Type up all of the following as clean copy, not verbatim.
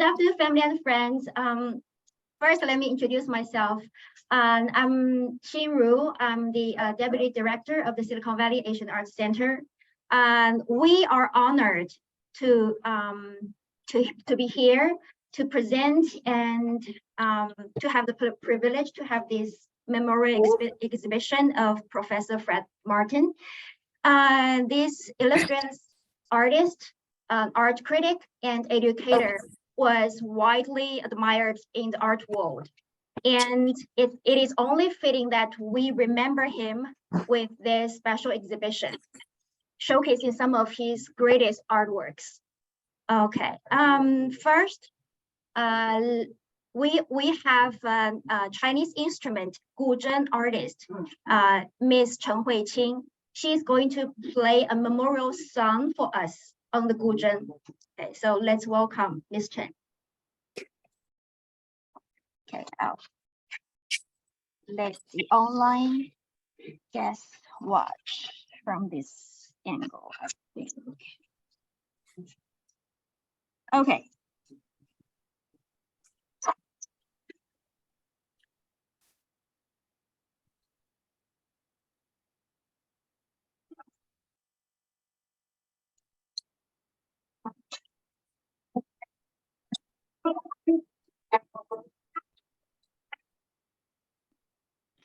Good afternoon, family and friends. First, let me introduce myself. I'm Xin Ru. I'm the Deputy Director of the Silicon Valley Asian Arts Center. And we are honored to be here to present and to have the privilege to have this memorial exhibition of Professor Fred Martin. This illustrious artist, art critic, and educator was widely admired in the art world. And it is only fitting that we remember him with this special exhibition, showcasing some of his greatest artworks. Okay, first, we have a Chinese instrument, guzheng artist, Miss Chen Huiqing. She's going to play a memorial song for us on the guzheng. Okay, so let's welcome Miss Chen. Okay, let's see online. Guess watch from this angle, I think. Okay.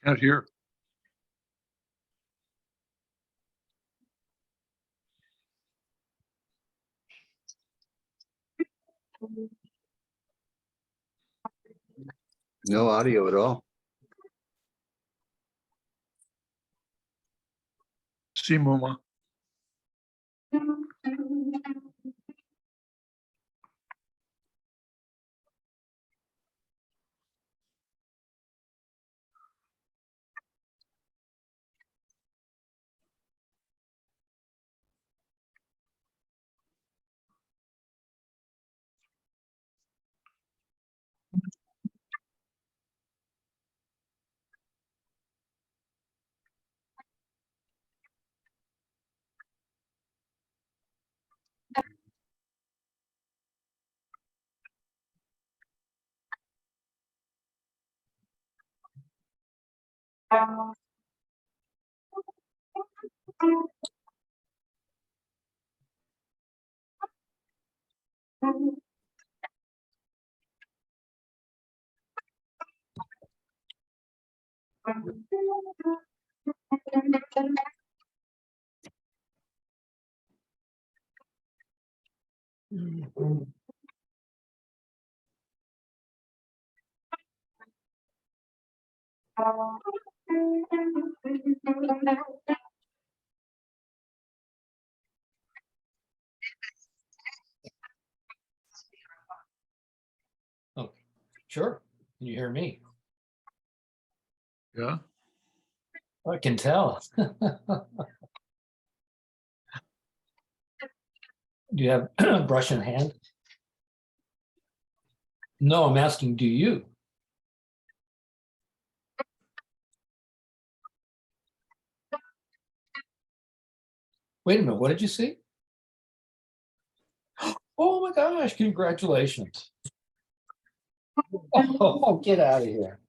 Can't hear. No audio at all. See, Muma. Oh, sure. Can you hear me? Yeah. I can tell. Do you have a brush in hand? No, I'm asking, do you? Wait a minute, what did you see? Oh my gosh, congratulations. Oh, get out of here.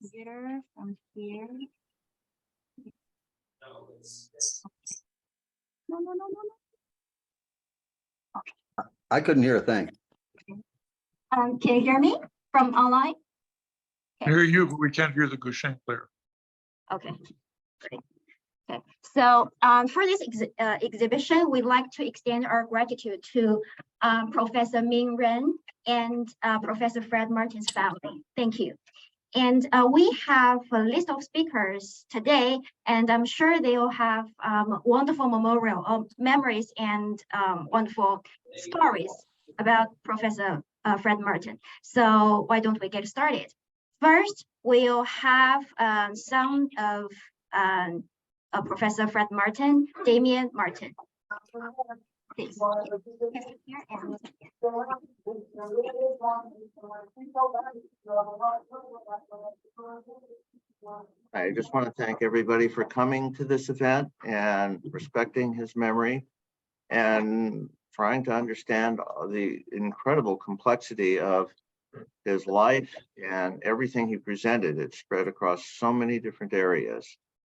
Computer from here. No. I couldn't hear a thing. Can you hear me from online? I hear you, but we can't hear the guzheng player. Okay, great. Okay, so for this exhibition, we'd like to extend our gratitude to Professor Ming Ren and Professor Fred Martin's family. Thank you. And we have a list of speakers today, and I'm sure they will have wonderful memorial memories and wonderful stories about Professor Fred Martin. So why don't we get started? First, we'll have some of Professor Fred Martin, Damian Martin. Please. I just want to thank everybody for coming to this event and respecting his memory and trying to understand the incredible complexity of his life and everything he presented. It spread across so many different areas.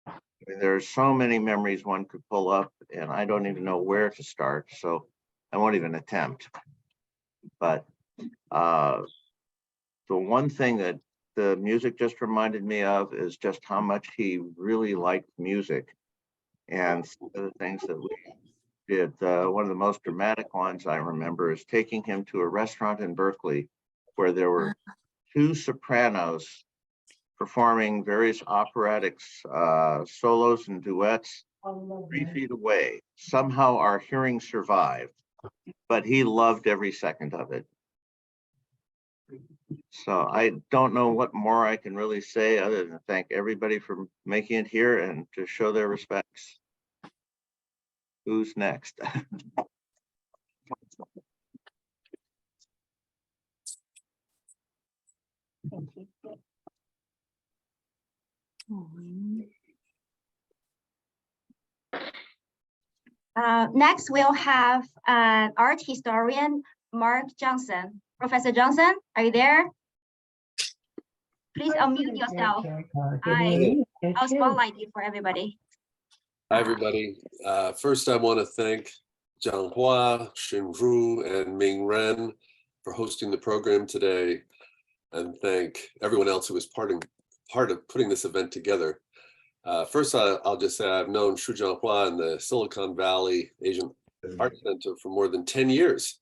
I mean, there are so many memories one could pull up, and I don't even know where to start, so I won't even attempt. But the one thing that the music just reminded me of is just how much he really liked music. And some of the things that we did, one of the most dramatic ones I remember is taking him to a restaurant in Berkeley where there were two sopranos performing various operatics, solos and duets 3 feet away. Somehow our hearing survived, but he loved every second of it. So I don't know what more I can really say other than thank everybody for making it here and to show their respects. Who's next? Next, we'll have art historian Mark Johnson. Professor Johnson, are you there? Please unmute yourself. I'll spotlight you for everybody. Hi, everybody. First, I want to thank Zhang Hua, Xin Ru, and Ming Ren for hosting the program today, and thank everyone else who was part of putting this event together. First, I'll just say I've known Shu Zhanghua and the Silicon Valley Asian Art Center for more than 10 years.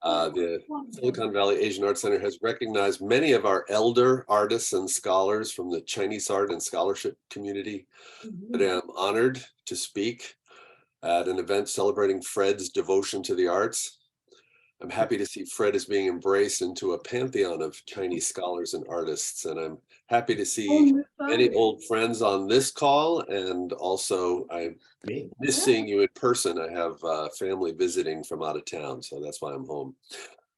The Silicon Valley Asian Art Center has recognized many of our elder artists and scholars from the Chinese art and scholarship community. But I'm honored to speak at an event celebrating Fred's devotion to the arts. I'm happy to see Fred is being embraced into a pantheon of Chinese scholars and artists, and I'm happy to see many old friends on this call, and also I miss seeing you in person. I have family visiting from out of town, so that's why I'm home.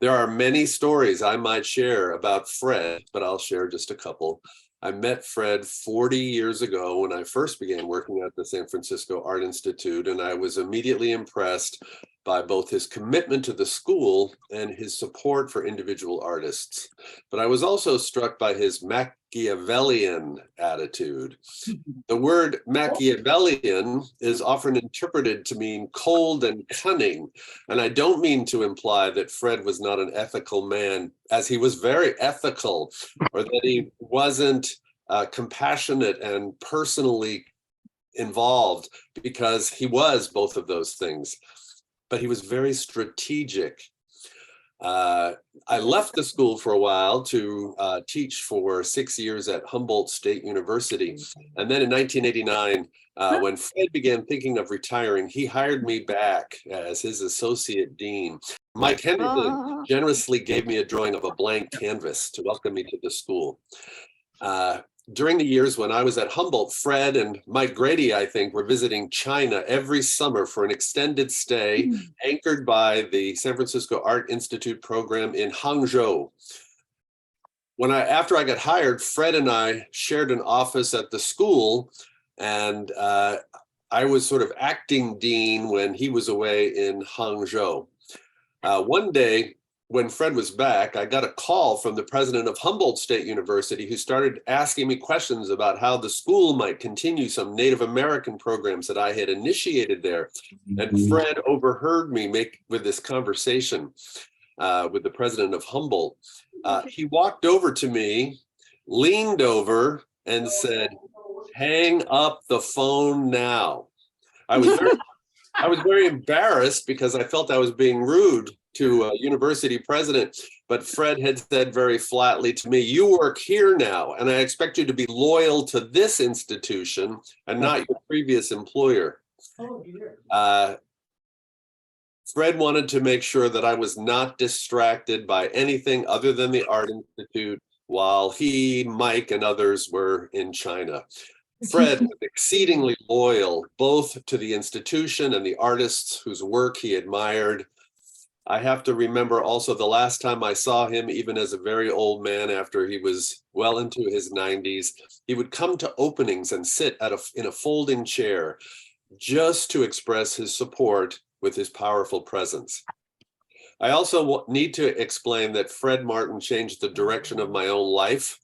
There are many stories I might share about Fred, but I'll share just a couple. I met Fred 40 years ago when I first began working at the San Francisco Art Institute, and I was immediately impressed by both his commitment to the school and his support for individual artists. But I was also struck by his Machiavellian attitude. The word Machiavellian is often interpreted to mean cold and cunning, and I don't mean to imply that Fred was not an ethical man, as he was very ethical, or that he wasn't compassionate and personally involved, because he was both of those things. But he was very strategic. I left the school for a while to teach for 6 years at Humboldt State University. And then in 1989, when Fred began thinking of retiring, he hired me back as his associate dean. Mike Henderson generously gave me a drawing of a blank canvas to welcome me to the school. During the years when I was at Humboldt, Fred and Mike Grady, I think, were visiting China every summer for an extended stay, anchored by the San Francisco Art Institute program in Hangzhou. After I got hired, Fred and I shared an office at the school, and I was sort of acting dean when he was away in Hangzhou. One day, when Fred was back, I got a call from the president of Humboldt State University, who started asking me questions about how the school might continue some Native American programs that I had initiated there. And Fred overheard me with this conversation with the president of Humboldt. He walked over to me, leaned over, and said, "Hang up the phone now." I was very embarrassed because I felt I was being rude to a university president, but Fred had said very flatly to me, "You work here now, and I expect you to be loyal to this institution and not your previous employer." Fred wanted to make sure that I was not distracted by anything other than the Art Institute while he, Mike, and others were in China. Fred was exceedingly loyal both to the institution and the artists whose work he admired. I have to remember also the last time I saw him, even as a very old man after he was well into his 90s, he would come to openings and sit in a folding chair just to express his support with his powerful presence. I also need to explain that Fred Martin changed the direction of my own life.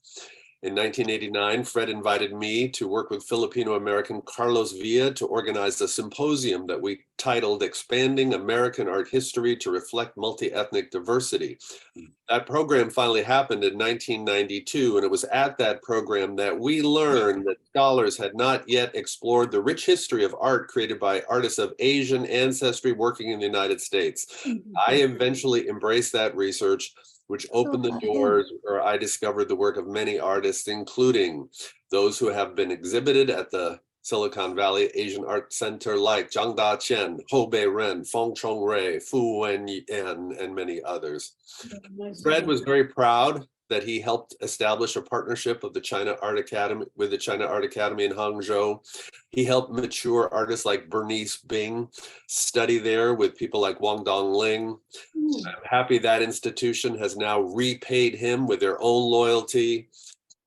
In 1989, Fred invited me to work with Filipino-American Carlos Villa to organize a symposium that we titled Expanding American Art History to Reflect Multi-Ethnic Diversity. That program finally happened in 1992, and it was at that program that we learned that scholars had not yet explored the rich history of art created by artists of Asian ancestry working in the United States. I eventually embraced that research, which opened the doors where I discovered the work of many artists, including those who have been exhibited at the Silicon Valley Asian Art Center, like Zhang Daqian, Hou Bei-ren, Feng Chongrui, Fu Wen-yan, and many others. Fred was very proud that he helped establish a partnership of the China Art Academy with the China Art Academy in Hangzhou. He helped mature artists like Bernice Bing study there with people like Wang Dongling. I'm happy that institution has now repaid him with their own loyalty.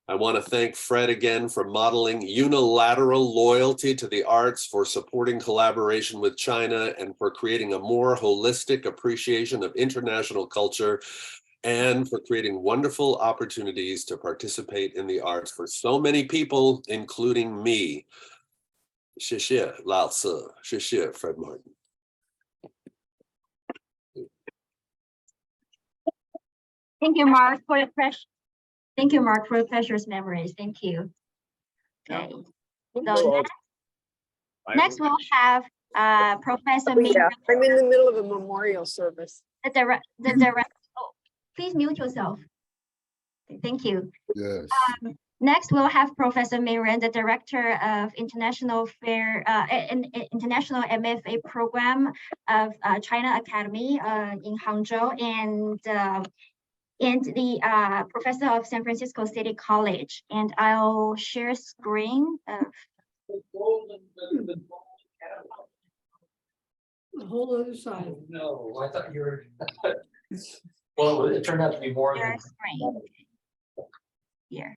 I want to thank Fred again for modeling unilateral loyalty to the arts, for supporting collaboration with China, and for creating a more holistic appreciation of international culture, and for creating wonderful opportunities to participate in the arts for so many people, including me. 谢谢老师，谢谢 Fred Martin. Thank you, Mark, for your precious. Thank you, Mark, for your precious memories. Thank you. Okay. So next we'll have Professor Ming. Yeah, I'm in the middle of a memorial service. The direct. Oh, please mute yourself. Thank you. Yes. Next, we'll have Professor Ming Ren, the director of International International MFA program of China Academy in Hangzhou, and the professor of San Francisco City College. And I'll share screen of. The whole other side. No, I thought you were. Well, it turned out to be more Share than. screen. Here.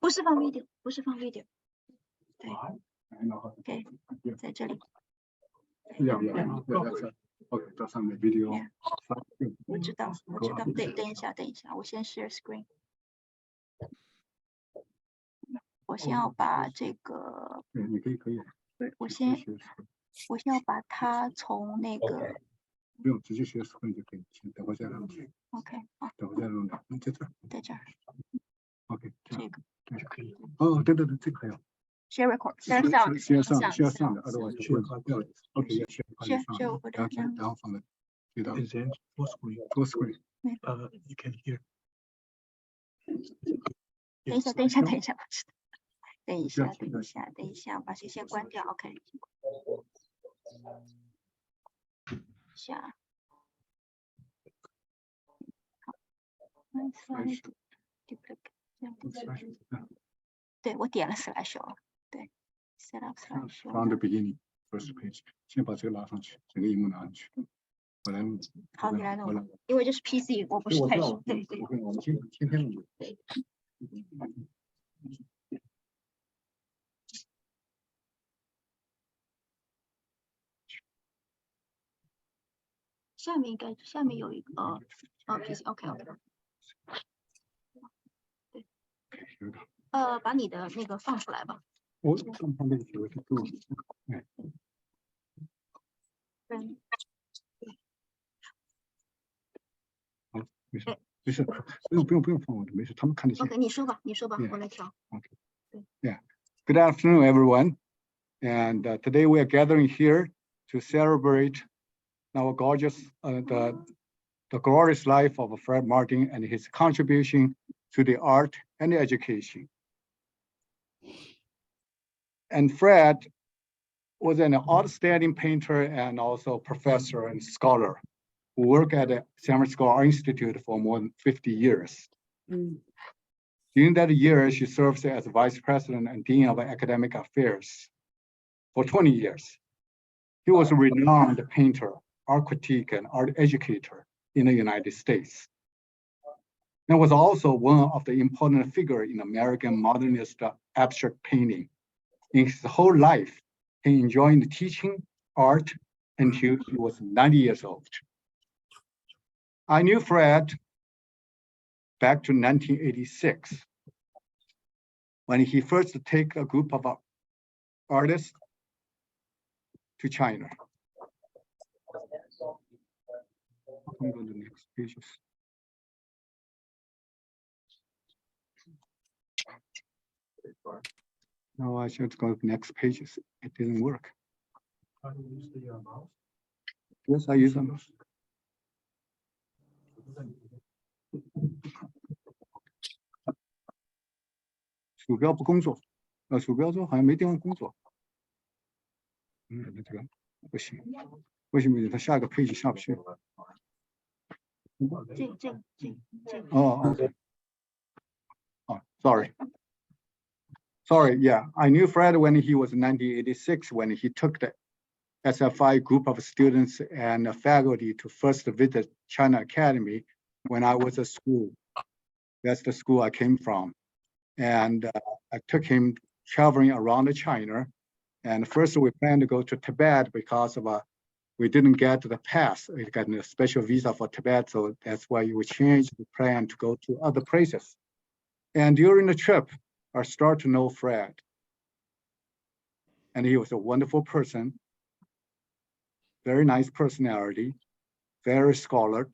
不是放 video， 不是放 video。对 ，OK， 在这里。OK， 这上面 video。我知道。对，等一下，我先 share screen。我先要把这个。你可以。不是，我先要把它从那个。不用，直接 share screen 就可以，等会再让你。OK， 好。等会再让你，在这儿。在这儿。OK， 这个。这就可以。哦，对，这个还有。Share record，share sound，share的 ，otherwise 就会掉。OK，share，然后放在这道。Then full screen。You can hear。等一下，把这些关掉。OK。下。对，我点了 slideshow， 对 ，set up slideshow。From the beginning, first page， 先把这个拉上去，整个荧幕拿上去。我来弄。好，你来弄，因为这是 PC， 我不是太熟。对。我们先弄。对。下面有一个PC OK， 对，把你的那个放出来吧。我放那个我就够了。好，没事，不用放我的，没事，他们看得见。 OK， 你说吧，我来调。Okay. Yeah. Good afternoon, everyone. And today we are gathering here to celebrate our gorgeous, the glorious life of Fred Martin and his contribution to the art and the education. And Fred was an outstanding painter and also professor and scholar. who worked at the San Francisco Art Institute for more than 50 years. During that year, she served as vice president and dean of academic affairs for 20 years. He was a renowned painter, art critic, and art educator in the United States. And was also one of the important figures in American modernist abstract painting. In his whole life, he enjoyed teaching art until he was 90 years old. I knew Fred back to 1986, when he first took a group of artists to China. I'm going to the next pages. No, I should go to the next pages. It didn't work. How do you use the mouse? Yes, I use them. 鼠标不工作，鼠标说好像没地方工作。这个不行，为什么它下一个page下不去？哦 ，sorry. Sorry, yeah, I knew Fred when he was 1986 when he took the SFI group of students and faculty to first visit China Academy when I was at school. That's the school I came from. And I took him traveling around China. And first we planned to go to Tibet because of we didn't get the pass. We got a special visa for Tibet. So that's why we changed the plan to go to other places. And during the trip, I started to know Fred. And he was a wonderful person, very nice personality, very scholar.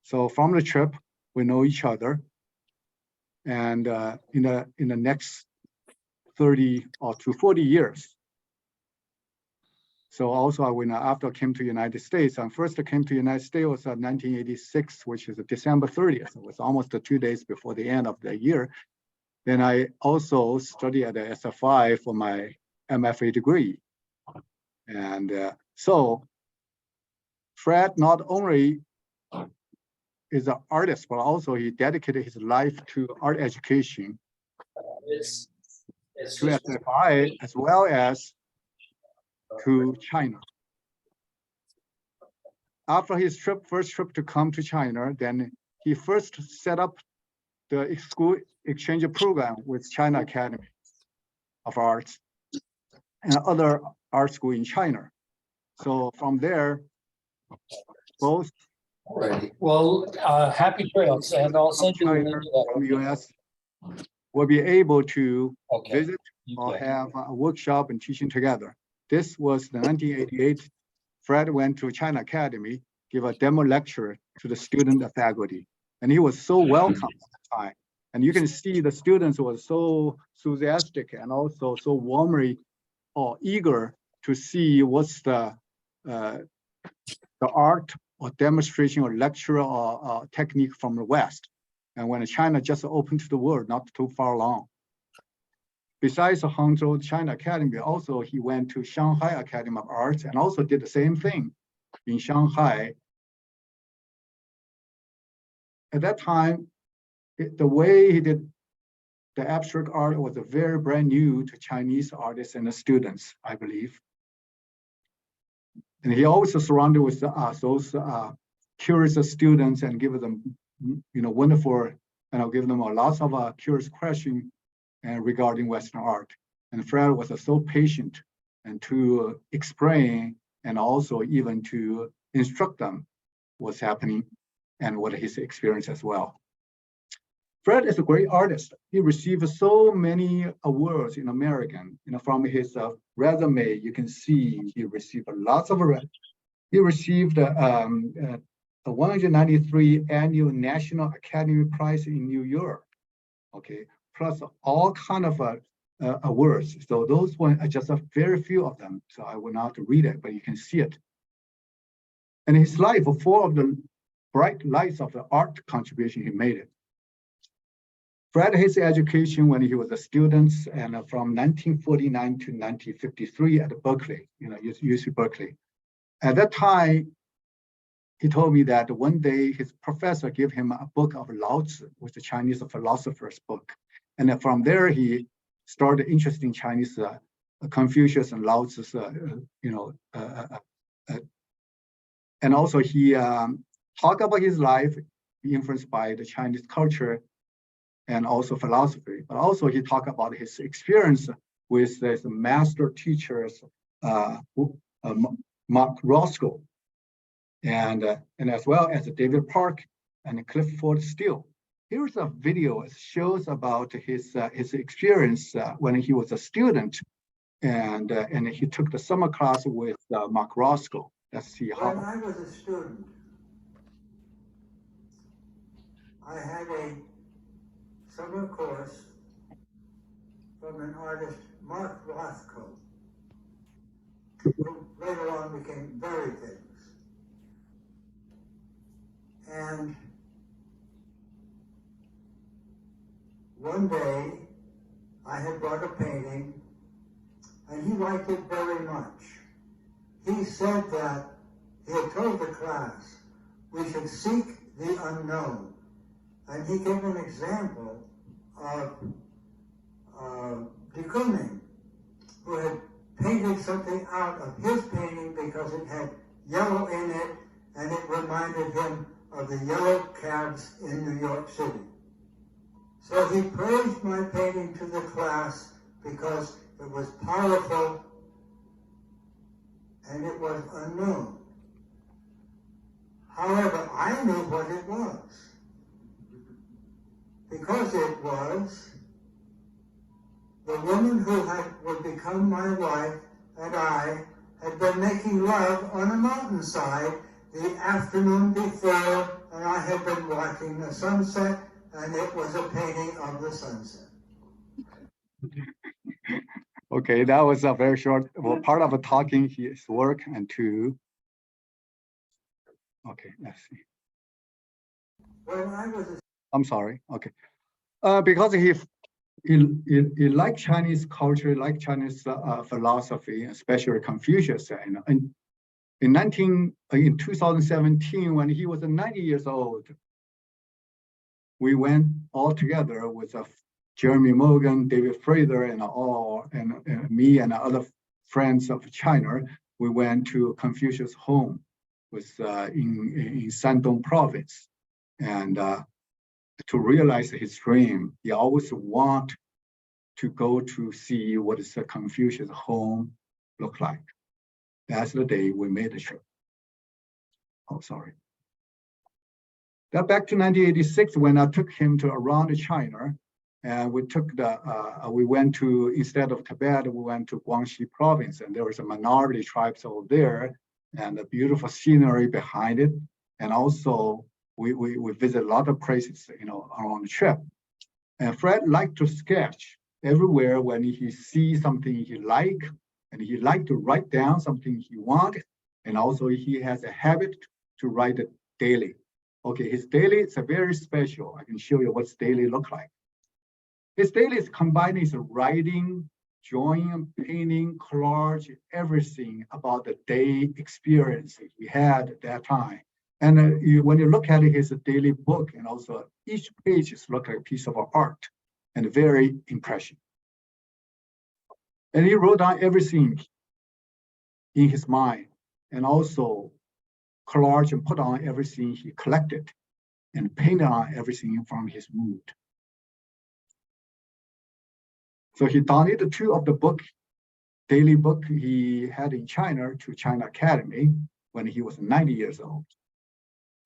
So from the trip, we know each other. And in the next 30 or to 40 years. So also when after I came to the United States, and first I came to the United States was 1986, which is December 30th. It was almost 2 days before the end of the year. Then I also studied at the SFI for my MFA degree. And so Fred not only is an artist, but also he dedicated his life to art education to SFI as well as to China. After his first trip to come to China, then he first set up the school exchange program with China Academy of Arts and other art school in China. So from there, both Alrighty, well, happy trails, and I'll send you a link to that. from US will be able to Okay. visit or have a workshop and teaching together. This was the 1988. Fred went to China Academy, give a demo lecture to the student and faculty. And he was so welcome at the time. And you can see the students were so enthusiastic and also so warmly or eager to see what's the art or demonstration or lecture or technique from the West. And when China just opened to the world, not too far along. Besides the Hangzhou China Academy, also he went to Shanghai Academy of Arts and also did the same thing in Shanghai. At that time, the way he did the abstract art was very brand new to Chinese artists and the students, I believe. And he always surrounded with those curious students and give them, wonderful, and I'll give them a lot of curious questions regarding Western art. And Fred was so patient and to explain and also even to instruct them what's happening and what his experience as well. Fred is a great artist. He received so many awards in American. From his resume, you can see he received lots of. He received the 193 Annual National Academy Prize in New York. Okay, plus all kind of awards. So those ones are just a very few of them. So I will not read it, but you can see it. And his life was full of the bright lights of the art contribution he made it. Fred, his education when he was a student and from 1949 to 1953 at Berkeley, UC Berkeley. At that time, he told me that one day his professor gave him a book of Lao Tzu, which is a Chinese philosopher's book. And then from there, he started interested in Chinese Confucius and Lao Tzu's, and also he talked about his life influenced by the Chinese culture and also philosophy, but also he talked about his experience with the master teachers, Mark Roscoe, and as well as David Park and Clifford Steele. Here's a video that shows about his experience when he was a student, and he took the summer class with Mark Roscoe. Let's see how. When I was a student, I had a summer course from an artist, Mark Rothko, who later on became very famous. And one day, I had brought a painting, and he liked it very much. He said that he had told the class we should seek the unknown. And he gave an example of de Kooning, who had painted something out of his painting because it had yellow in it, and it reminded him of the yellow cabs in New York City. So he praised my painting to the class because it was powerful and it was unknown. However, I knew what it was, because it was the woman who would become my wife and I had been making love on a mountainside the afternoon before, and I had been watching the sunset, and it was a painting of the sunset. Okay, that was a very short, well, part of a talking his work and to. Okay, let's see. When I was a I'm sorry. Okay, because he liked Chinese culture, liked Chinese philosophy, especially Confucius. And in 2017, when he was 90 years old, we went all together with Jeremy Morgan, David Fraser, and me and other friends of China. We went to Confucius' home in Shandong province, and to realize his dream, he always want to go to see what is the Confucius home look like. That's the day we made the trip. Oh, sorry. That back to 1986 when I took him to around China, and we went to, instead of Tibet, we went to Guangxi province, and there was a minority tribes over there, and the beautiful scenery behind it, and also we visit a lot of places, on the trip. And Fred liked to sketch everywhere when he sees something he like, and he liked to write down something he wanted, and also he has a habit to write it daily. Okay, his daily is a very special. I can show you what's daily look like. His daily is combining his writing, drawing, painting, collage, everything about the day experience he had at that time. And when you look at his daily book, and also each page is look like a piece of art and very impressive. And he wrote down everything in his mind, and also collage and put on everything he collected, and painted on everything from his mood. So he donated 2 of the daily book he had in China to China Academy when he was 90 years old.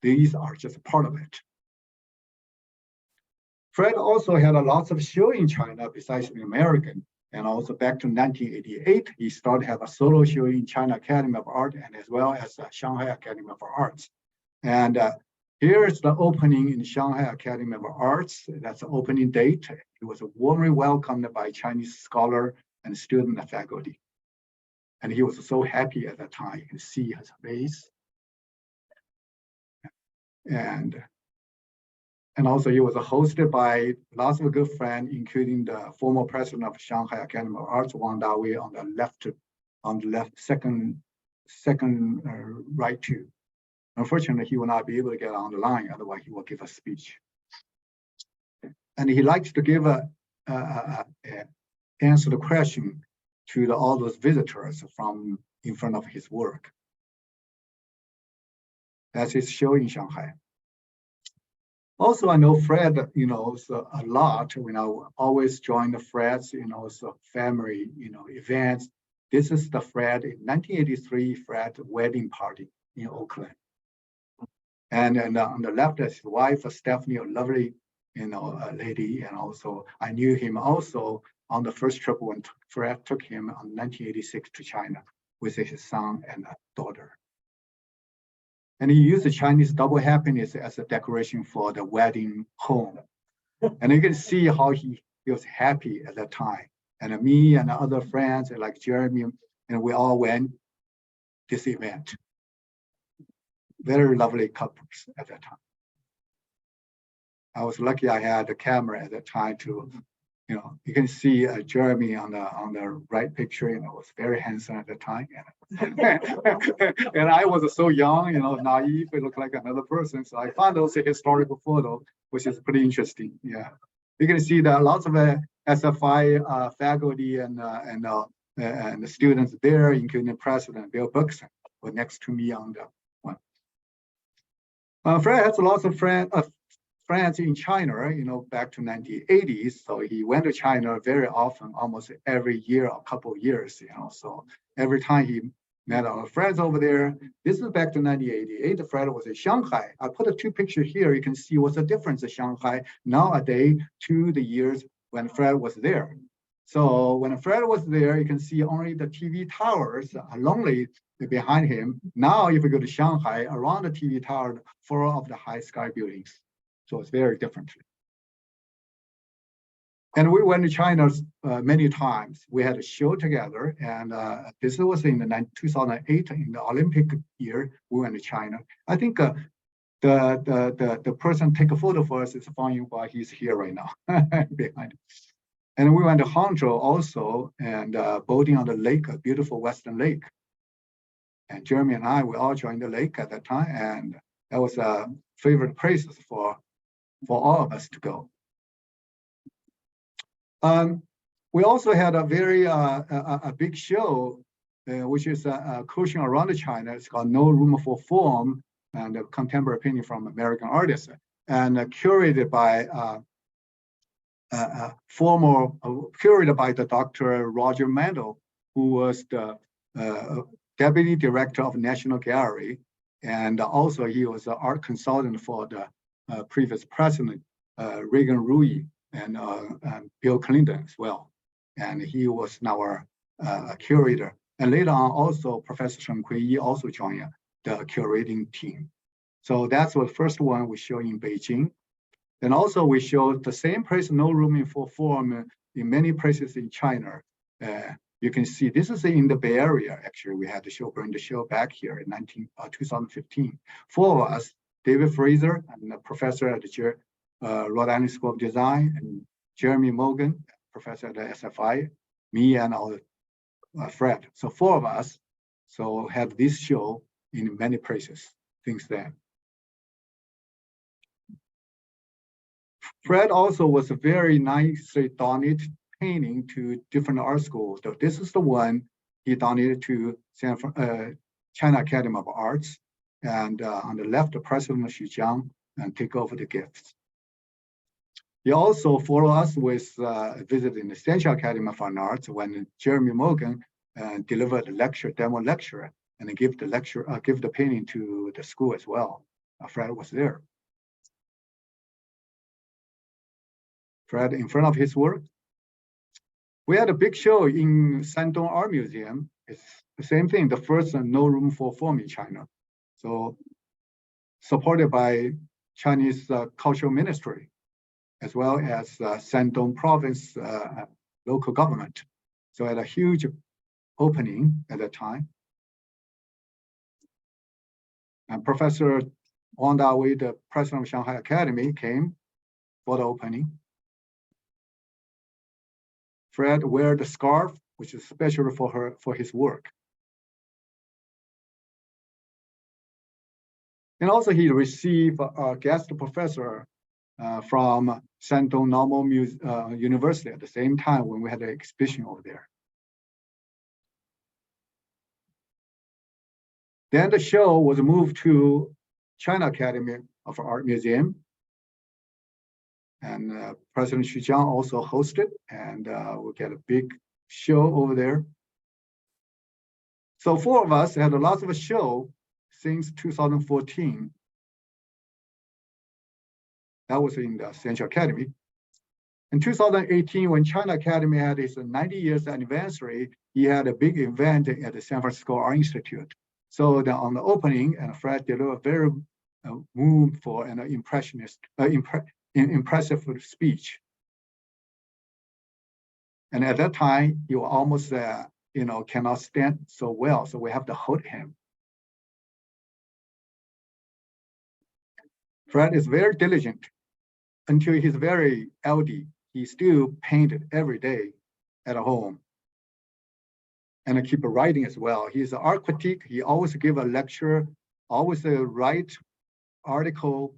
These are just part of it. Fred also had a lot of show in China besides the American, and also back to 1988, he started to have a solo show in China Academy of Art and as well as Shanghai Academy of Arts. And here's the opening in Shanghai Academy of Arts. That's the opening date. He was warmly welcomed by Chinese scholar and student and faculty. And he was so happy at that time to see his face. And also he was hosted by lots of good friends, including the former president of Shanghai Academy of Arts, Wang Dawei, on the left, second right too. Unfortunately, he will not be able to get on the line, otherwise he will give a speech. And he likes to give answer the question to all those visitors from in front of his work. That's his show in Shanghai. Also, I know Fred, so a lot, always join the Fred's, so family, events. This is the Fred in 1983 Fred wedding party in Oakland. And on the left is his wife, Stephanie, a lovely, lady. And also I knew him also on the first trip when Fred took him in 1986 to China with his son and daughter. And he used the Chinese double happiness as a decoration for the wedding home. And you can see how he was happy at that time. And me and other friends like Jeremy, and we all went this event. Very lovely couples at that time. I was lucky I had a camera at that time to, you can see Jeremy on the right picture, was very handsome at the time. And I was so young, naive, it looked like another person. So I found those historical photo, which is pretty interesting. Yeah, you can see that lots of SFI faculty and the students there, including President Bill Buxton, were next to me on the one. Fred has lots of friends in China, back to 1980s. So he went to China very often, almost every year, a couple of years, So every time he met our friends over there, this is back to 1988. Fred was in Shanghai. I put the two pictures here. You can see what's the difference in Shanghai nowadays to the years when Fred was there. So when Fred was there, you can see only the TV towers lonely behind him. Now, if you go to Shanghai, around the TV tower, 4 of the high sky buildings. So it's very different. And we went to China many times. We had a show together, and this was in 2008 in the Olympic year. We went to China. I think the person take a photo for us is fine while he's here right now behind. And we went to Hangzhou also, and boating on the lake, a beautiful Western lake. And Jeremy and I, we all joined the lake at that time, and that was a favorite places for all of us to go. We also had a very a big show, which is coaching around China. It's called No Room for Form, and a contemporary painting from American artists, and curated by curated by the Dr. Roger Mandel, who was the deputy director of National Gallery, and also he was an art consultant for the previous president, Reagan Rui, and Bill Clinton as well. And he was now a curator. And later on, also Professor Shen Kui also joined the curating team. So that's the first one we show in Beijing. And also we showed the same place, No Room for Form, in many places in China. You can see this is in the Bay Area. Actually, we had to bring the show back here in 2015. 4 of us, David Fraser, and a professor at the Rhode Island School of Design, and Jeremy Morgan, professor at the SFI, me and our Fred. So 4 of us had this show in many places since then. Fred also was a very nicely donated painting to different art schools. So this is the one he donated to China Academy of Arts. And on the left, the president of Xuzhang, and take over the gifts. He also followed us with visiting the Central Academy of Fine Arts when Jeremy Morgan delivered a lecture, demo lecture, and give the lecture, give the painting to the school as well. Fred was there. Fred in front of his work. We had a big show in Shandong Art Museum. It's the same thing, the first No Room for Form in China. So supported by Chinese Cultural Ministry, as well as Shandong Province local government. So had a huge opening at that time. And Professor Wang Dawei, the president of Shanghai Academy, came for the opening. Fred wear the scarf, which is special for his work. And also he received a guest professor from Shandong Normal University at the same time when we had an exhibition over there. Then the show was moved to China Academy of Art Museum. And President Xu Jiang also hosted, and we get a big show over there. So 4 of us had a lot of a show since 2014. That was in the Central Academy. In 2018, when China Academy had its 90 years anniversary, he had a big event at the San Francisco Art Institute. So on the opening, and Fred delivered a very moveful and impressive speech. And at that time, he was almost, cannot stand so well, so we have to hold him. Fred is very diligent. Until he's very elderly, he still painted every day at home. And keep writing as well. He's an art critic. He always give a lecture, always write article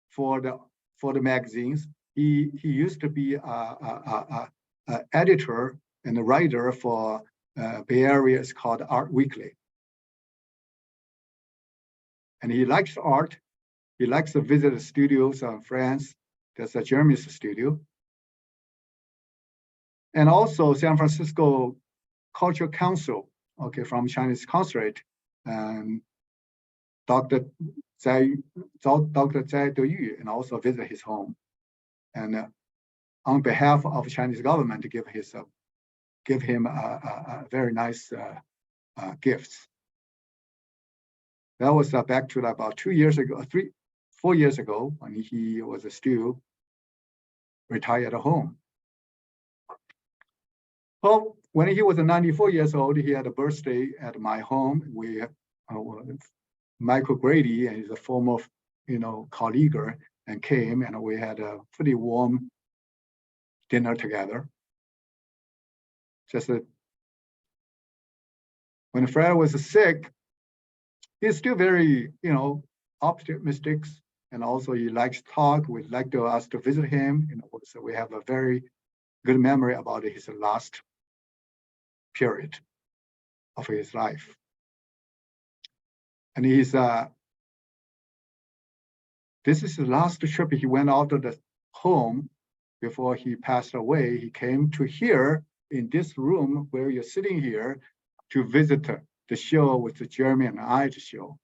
for the magazines. He used to be a editor and a writer for Bay Area. It's called Art Weekly. And he likes art. He likes to visit the studios in France. There's a Jeremy's studio. And also San Francisco Cultural Council, from Chinese Consulate, and Dr. Zai Deyu, and also visit his home. And on behalf of the Chinese government, to give him a very nice gifts. That was back to about 4 years ago, when he was still retired at home. Well, when he was 94 years old, he had a birthday at my home. We, Michael Grady, and he's a former, colleague, and came, and we had a pretty warm dinner together. Just that when Fred was sick, he's still very, optimistic, and also he likes to talk. We'd like us to visit him, so we have a very good memory about his last period of his life. And this is the last trip he went out of the home before he passed away. He came to here in this room where you're sitting here to visit the show with the Jeremy and I show.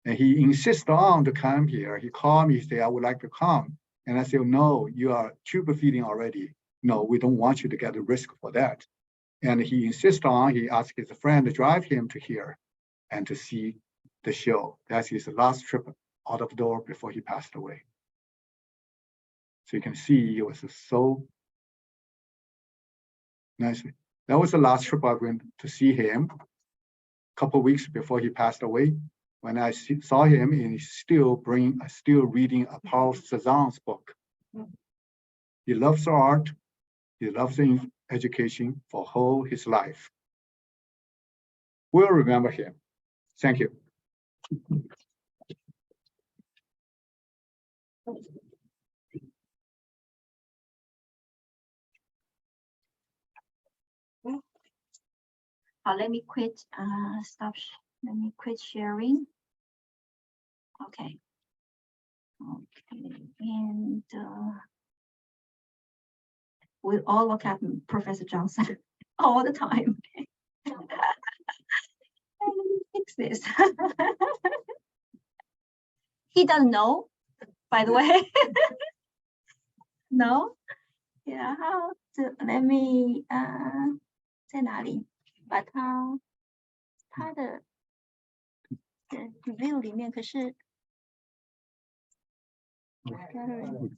And he insisted on to come here. He called me, he said, I would like to come. And I said, no, you are tube feeding already. No, we don't want you to get a risk for that. And he insisted on, he asked his friend to drive him to here and to see the show. That's his last trip out of the door before he passed away. So you can see he was so nice. That was the last trip I went to see him. A couple of weeks before he passed away. When I saw him, and he's still reading a Paul Cézanne's book. He loves art. He loves education for whole his life. We'll remember him. Thank you. Let me quit. Let me quit sharing. Okay. And we all look at Professor Johnson all the time. Let me fix this. He doesn't know, by the way. No? Yeah, how to, let me 在哪里把它的 review 里面可是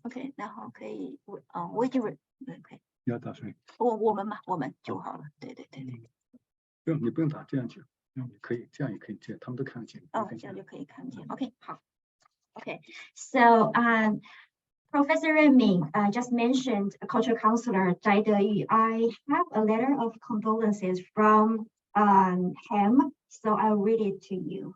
OK， 然后可以我已经 OK， 要打谁？我们嘛，我们就好了。对。不用，你不用打，这样就，你可以，这样也可以见，他们都看得见。哦，这样就可以看见。OK， 好。OK， so Professor Ming just mentioned a cultural counselor Zai Deyu. I have a letter of condolences from him, so I'll read it to you.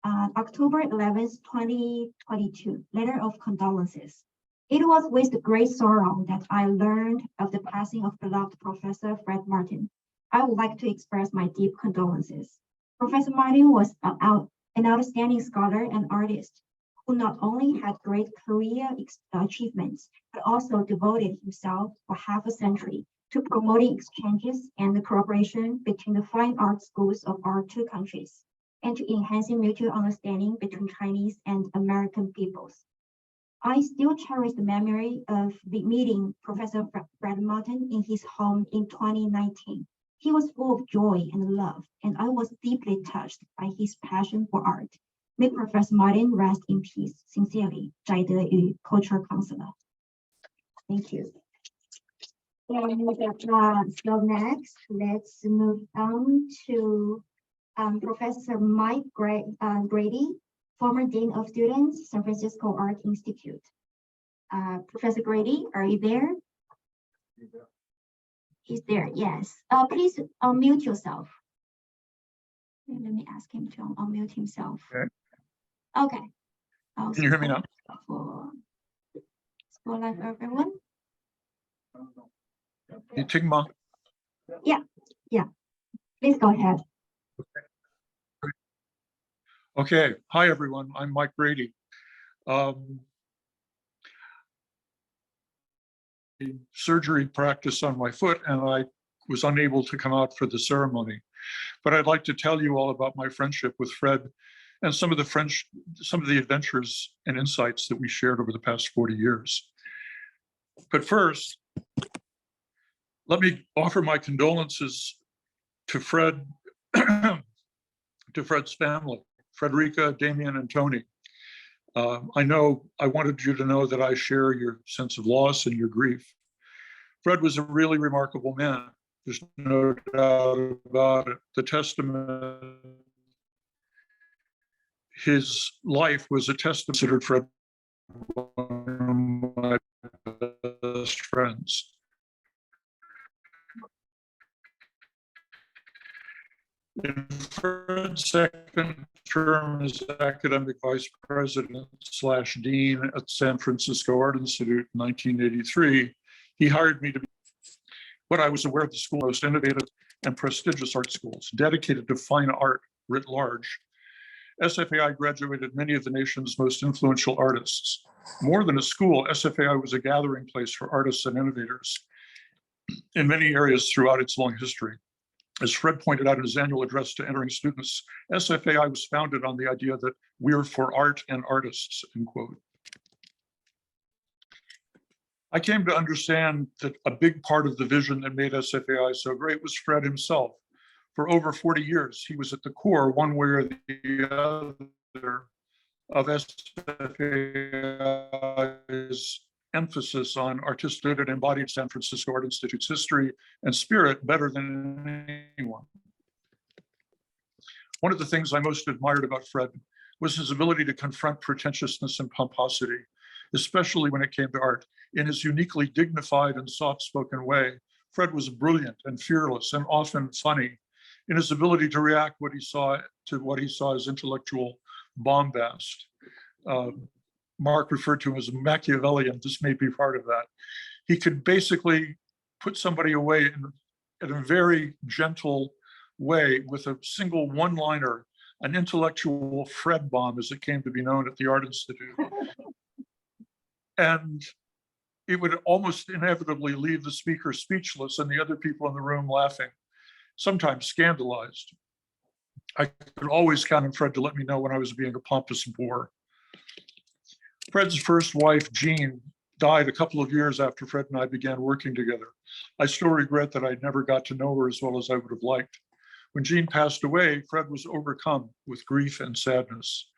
October 11th, 2022, letter of condolences. It was with great sorrow that I learned of the passing of beloved Professor Fred Martin. I would like to express my deep condolences. Professor Martin was an outstanding scholar and artist who not only had great career achievements, but also devoted himself for half a century to promoting exchanges and the cooperation between the fine art schools of our two countries, and to enhancing mutual understanding between Chinese and American peoples. I still cherish the memory of meeting Professor Fred Martin in his home in 2019. He was full of joy and love, and I was deeply touched by his passion for art. May Professor Martin rest in peace. Sincerely, 翟德宇, Cultural Counselor. Thank you. And so next, let's move on to Professor Mike Grady, former Dean of Students, San Francisco Art Institute. Professor Grady, are you there? He's there, yes. Please unmute yourself. Let me ask him to unmute himself. Okay. Can you hear me now? For live everyone. Tingma. Yeah. Please go ahead. Okay. Hi, everyone. I'm Mike Brady. Surgery practice on my foot, and I was unable to come out for the ceremony. But I'd like to tell you all about my friendship with Fred and some of the adventures and insights that we shared over the past 40 years. But first, let me offer my condolences to Fred, to Fred's family, Frederica, Damien, and Tony. I wanted you to know that I share your sense of loss and your grief. Fred was a really remarkable man. There's no doubt about it. The testament, his life was a testament. Considered Fred one of my best friends. In Fred's second term as academic vice president / dean at San Francisco Art Institute in 1983, he hired me to be what I was aware of the school's most innovative and prestigious art schools, dedicated to fine art writ large. SFAI graduated many of the nation's most influential artists. More than a school, SFAI was a gathering place for artists and innovators in many areas throughout its long history. As Fred pointed out in his annual address to entering students, SFAI was founded on the idea that we're for art and artists, end quote. I came to understand that a big part of the vision that made SFAI so great was Fred himself. For over 40 years, he was at the core, one way or the other, of SFAI's emphasis on artistic and embodied San Francisco Art Institute's history and spirit better than anyone. One of the things I most admired about Fred was his ability to confront pretentiousness and pomposity, especially when it came to art. In his uniquely dignified and soft-spoken way, Fred was brilliant and fearless and often funny in his ability to react what he saw as intellectual bombast. Mark referred to him as Machiavellian. This may be part of that. He could basically put somebody away in a very gentle way with a single one-liner, an intellectual Fred bomb, as it came to be known at the Art Institute. And it would almost inevitably leave the speaker speechless and the other people in the room laughing, sometimes scandalized. I could always count on Fred to let me know when I was being a pompous bore. Fred's first wife, Jean, died a couple of years after Fred and I began working together. I still regret that I never got to know her as well as I would have liked. When Jean passed away, Fred was overcome with grief and sadness.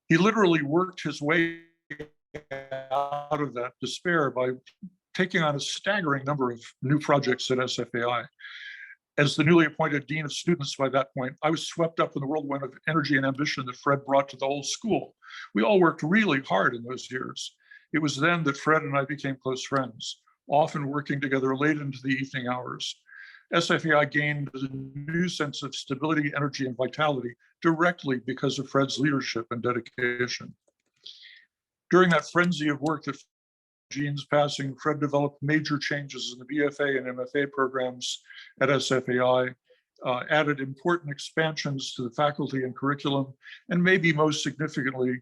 He literally worked his way out of that despair by taking on a staggering number of new projects at SFAI. As the newly appointed Dean of Students by that point, I was swept up in the whirlwind of energy and ambition that Fred brought to the whole school. We all worked really hard in those years. It was then that Fred and I became close friends, often working together late into the evening hours. SFAI gained a new sense of stability, energy, and vitality directly because of Fred's leadership and dedication. During that frenzy of work that Jean's passing, Fred developed major changes in the BFA and MFA programs at SFAI, added important expansions to the faculty and curriculum, and maybe most significantly,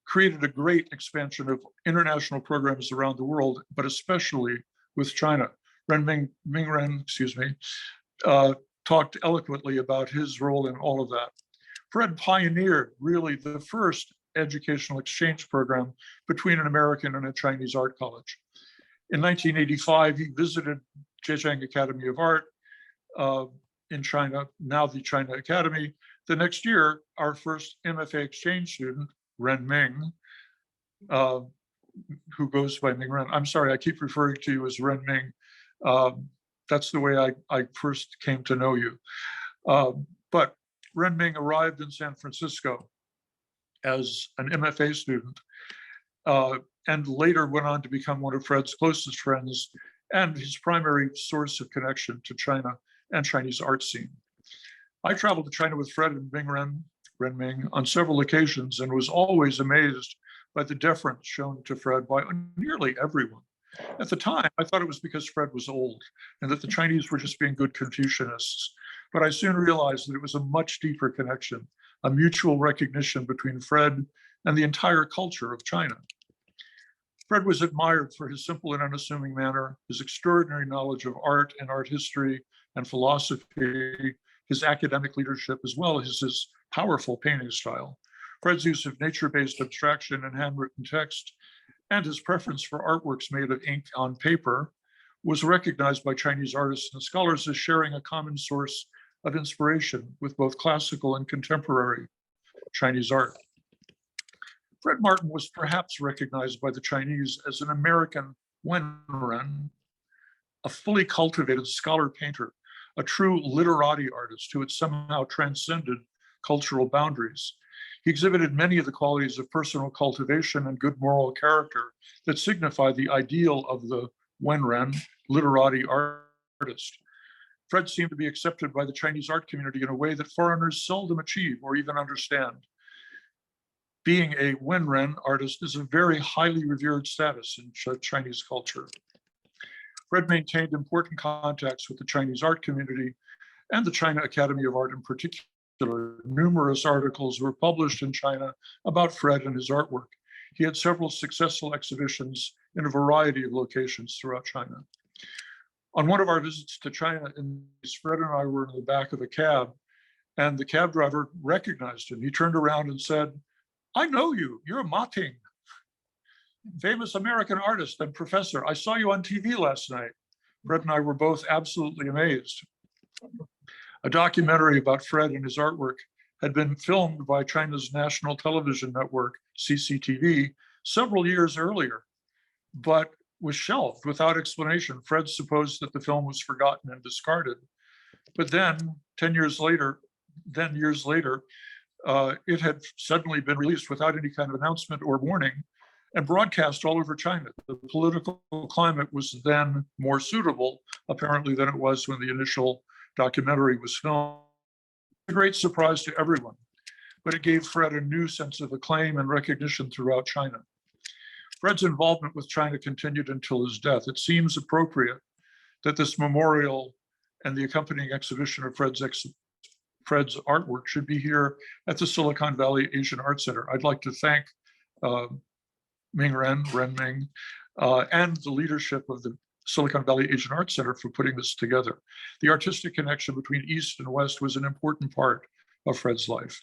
created a great expansion of international programs around the world, but especially with China. Ming Ren, talked eloquently about his role in all of that. Fred pioneered really the first educational exchange program between an American and a Chinese art college. In 1985, he visited Zhejiang Academy of Art in China, now the China Academy. The next year, our first MFA exchange student, Ren Ming, who goes by Ming Ren. I'm sorry, I keep referring to you as Ren Ming. That's the way I first came to know you. But Ren Ming arrived in San Francisco as an MFA student, and later went on to become one of Fred's closest friends and his primary source of connection to China and Chinese art scene. I traveled to China with Fred and Ren Ming on several occasions and was always amazed by the deference shown to Fred by nearly everyone. At the time, I thought it was because Fred was old and that the Chinese were just being good Confucianists. But I soon realized that it was a much deeper connection, a mutual recognition between Fred and the entire culture of China. Fred was admired for his simple and unassuming manner, his extraordinary knowledge of art and art history and philosophy, his academic leadership, as well as his powerful painting style. Fred's use of nature-based abstraction and handwritten text and his preference for artworks made of ink on paper was recognized by Chinese artists and scholars as sharing a common source of inspiration with both classical and contemporary Chinese art. Fred Martin was perhaps recognized by the Chinese as an American Wenren, a fully cultivated scholar painter, a true literati artist who had somehow transcended cultural boundaries. He exhibited many of the qualities of personal cultivation and good moral character that signify the ideal of the Wenren, literati artist. Fred seemed to be accepted by the Chinese art community in a way that foreigners seldom achieve or even understand. Being a Wenren artist is a very highly revered status in Chinese culture. Fred maintained important contacts with the Chinese art community and the China Academy of Art in particular. Numerous articles were published in China about Fred and his artwork. He had several successful exhibitions in a variety of locations throughout China. On one of our visits to China, Fred and I were in the back of a cab, and the cab driver recognized him. He turned around and said, "I know you, you're Ma Ting, famous American artist and professor. I saw you on TV last night." Fred and I were both absolutely amazed. A documentary about Fred and his artwork had been filmed by China's national television network, CCTV, several years earlier, but was shelved without explanation. Fred supposed that the film was forgotten and discarded. But then, 10 years later, it had suddenly been released without any kind of announcement or warning and broadcast all over China. The political climate was then more suitable, apparently, than it was when the initial documentary was filmed. A great surprise to everyone, but it gave Fred a new sense of acclaim and recognition throughout China. Fred's involvement with China continued until his death. It seems appropriate that this memorial and the accompanying exhibition of Fred's artwork should be here at the Silicon Valley Asian Art Center. I'd like to thank Ren Ming, and the leadership of the Silicon Valley Asian Art Center for putting this together. The artistic connection between East and West was an important part of Fred's life.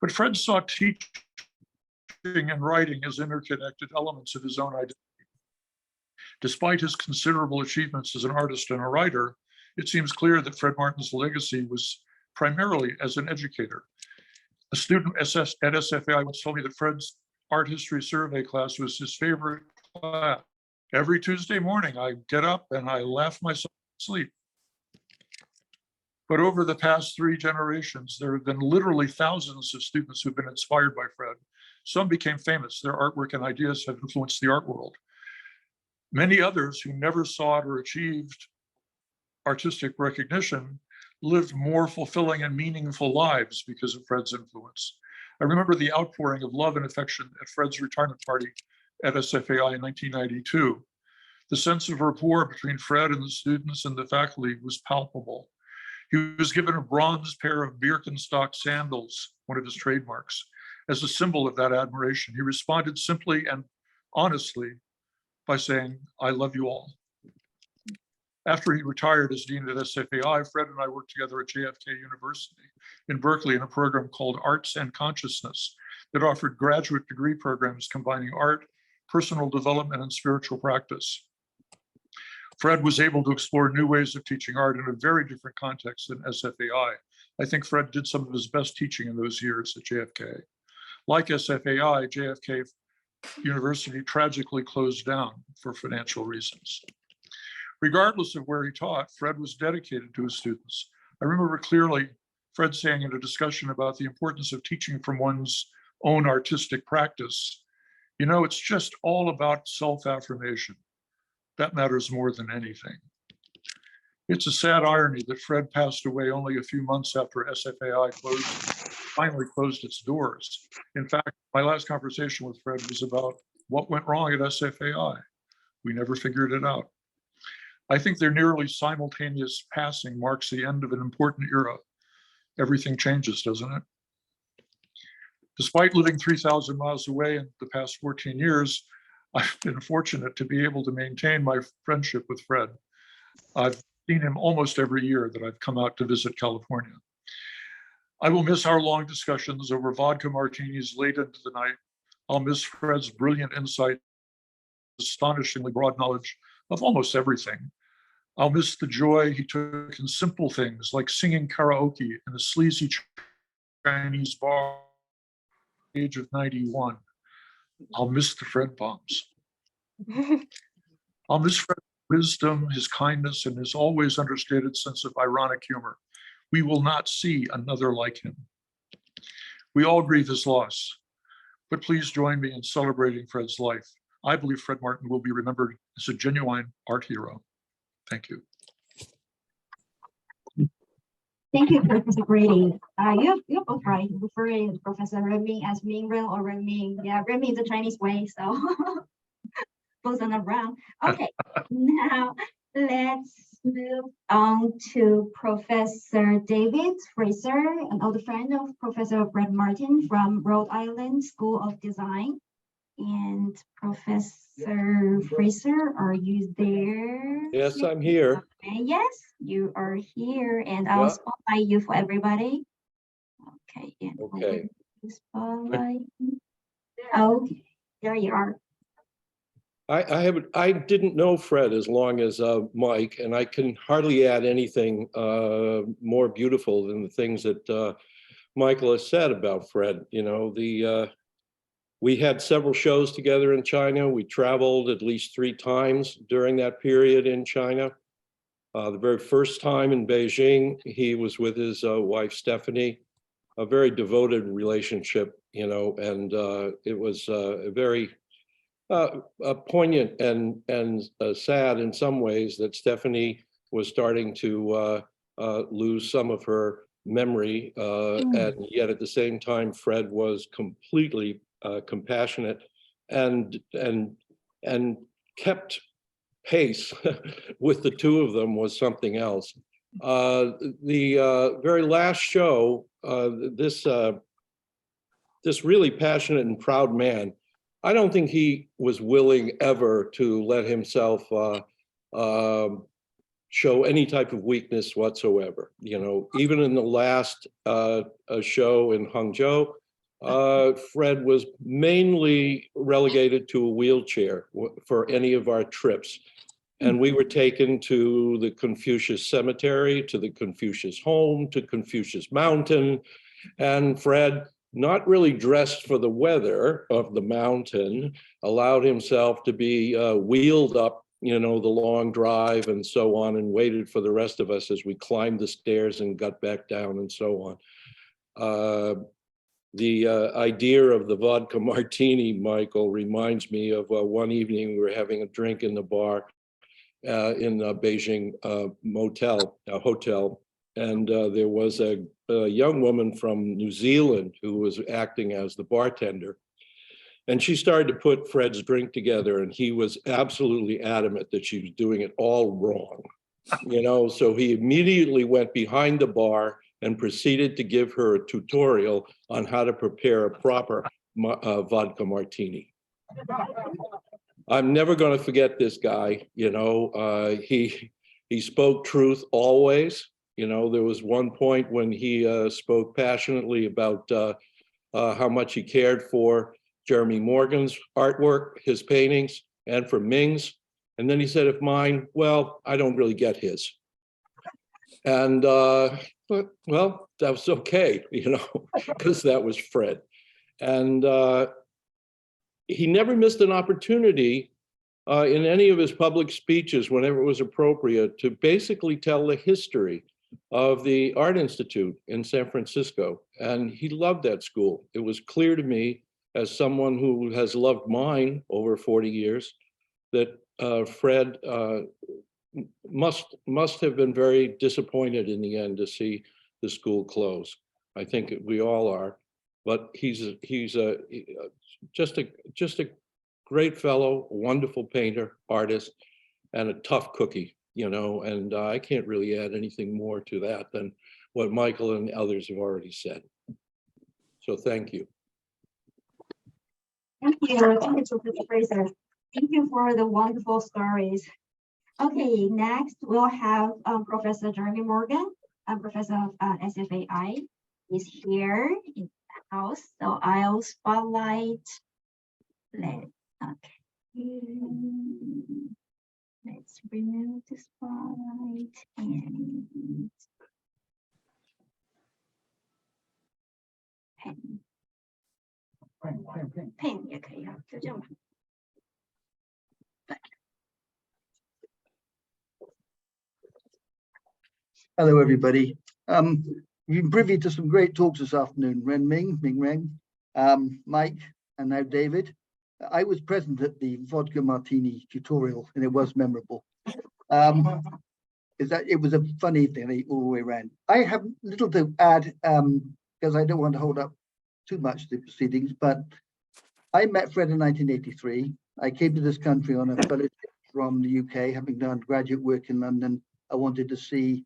But Fred saw teaching and writing as interconnected elements of his own identity. Despite his considerable achievements as an artist and a writer, it seems clear that Fred Martin's legacy was primarily as an educator. A student at SFAI once told me that Fred's art history survey class was his favorite class. Every Tuesday morning, I get up and I laugh myself to sleep. But over the past 3 generations, there have been literally thousands of students who've been inspired by Fred. Some became famous. Their artwork and ideas have influenced the art world. Many others who never saw it or achieved artistic recognition lived more fulfilling and meaningful lives because of Fred's influence. I remember the outpouring of love and affection at Fred's retirement party at SFAI in 1992. The sense of rapport between Fred and the students and the faculty was palpable. He was given a bronze pair of Birkenstock sandals, one of his trademarks, as a symbol of that admiration. He responded simply and honestly by saying, "I love you all." After he retired as dean at SFAI, Fred and I worked together at JFK University in Berkeley in a program called Arts and Consciousness that offered graduate degree programs combining art, personal development, and spiritual practice. Fred was able to explore new ways of teaching art in a very different context than SFAI. I think Fred did some of his best teaching in those years at JFK. Like SFAI, JFK University tragically closed down for financial reasons. Regardless of where he taught, Fred was dedicated to his students. I remember clearly Fred saying in a discussion about the importance of teaching from one's own artistic practice, "You know, it's just all about self-affirmation. That matters more than anything." It's a sad irony that Fred passed away only a few months after SFAI finally closed its doors. In fact, my last conversation with Fred was about what went wrong at SFAI. We never figured it out. I think their nearly simultaneous passing marks the end of an important era. Everything changes, doesn't it? Despite living 3,000 miles away in the past 14 years, I've been fortunate to be able to maintain my friendship with Fred. I've seen him almost every year that I've come out to visit California. I will miss our long discussions over vodka martinis late into the night. I'll miss Fred's brilliant insight, astonishingly broad knowledge of almost everything. I'll miss the joy he took in simple things like singing karaoke in a sleazy Chinese bar at the age of 91. I'll miss the Fred bombs. I'll miss Fred's wisdom, his kindness, and his always understated sense of ironic humor. We will not see another like him. We all grieve his loss, but please join me in celebrating Fred's life. I believe Fred Martin will be remembered as a genuine art hero. Thank you. Thank you, Professor Brady. You're both right. Referring to Professor Renming as Mingren or Renming. Yeah, Renming is the Chinese way, so both are not wrong. Okay, now let's move on to Professor David Fraser, an old friend of Professor Fred Martin from Rhode Island School of Design. And Professor Fraser, are you there? Yes, I'm here. Okay, yes, you are here, and I'll spotlight you for everybody. Okay, and Okay. Spotlight. Okay, there you are. I didn't know Fred as long as Mike, and I can hardly add anything more beautiful than the things that Michael has said about Fred. You know, we had several shows together in China. We traveled at least 3 times during that period in China. The very first time in Beijing, he was with his wife, Stephanie, a very devoted relationship, you know, and it was a very poignant and sad in some ways that Stephanie was starting to lose some of her memory, and yet at the same time, Fred was completely compassionate and kept pace with the two of them was something else. The very last show, this really passionate and proud man, I don't think he was willing ever to let himself show any type of weakness whatsoever. You know, even in the last show in Hangzhou, Fred was mainly relegated to a wheelchair for any of our trips. And we were taken to the Confucius Cemetery, to the Confucius home, to Confucius Mountain. And Fred, not really dressed for the weather of the mountain, allowed himself to be wheeled up, you know, the long drive and so on, and waited for the rest of us as we climbed the stairs and got back down and so on. The idea of the vodka martini, Michael, reminds me of one evening we were having a drink in the bar, in a Beijing hotel. And there was a young woman from New Zealand who was acting as the bartender. And she started to put Fred's drink together, and he was absolutely adamant that she was doing it all wrong. So he immediately went behind the bar and proceeded to give her a tutorial on how to prepare a proper vodka martini. I'm never going to forget this guy. He spoke truth always. There was one point when he spoke passionately about how much he cared for Jeremy Morgan's artwork, his paintings, and for Ming's. And then he said, if mine, well, I don't really get his. And but, well, that was okay, because that was Fred. And he never missed an opportunity in any of his public speeches, whenever it was appropriate, to basically tell the history of the Art Institute in San Francisco. And he loved that school. It was clear to me, as someone who has loved mine over 40 years, that Fred must have been very disappointed in the end to see the school close. I think we all are, but he's just a great fellow, wonderful painter, artist, and a tough cookie, and I can't really add anything more to that than what Michael and others have already said. So thank you. Thank you, Professor Fraser. Thank you for the wonderful stories. Okay, next we'll have Professor Jeremy Morgan, Professor of SFAI, is here in the house. So I'll spotlight. Let's remove the spotlight and pen. 也可以啊，就这样吧。Hello, everybody. We've been privy to some great talks this afternoon. Ming Ren, Mike, and now David. I was present at the vodka martini tutorial, and it was memorable. It was a fun evening all the way around. I have little to add because I don't want to hold up too much the proceedings, but I met Fred in 1983. I came to this country on a fellowship from the UK, having done graduate work in London. I wanted to see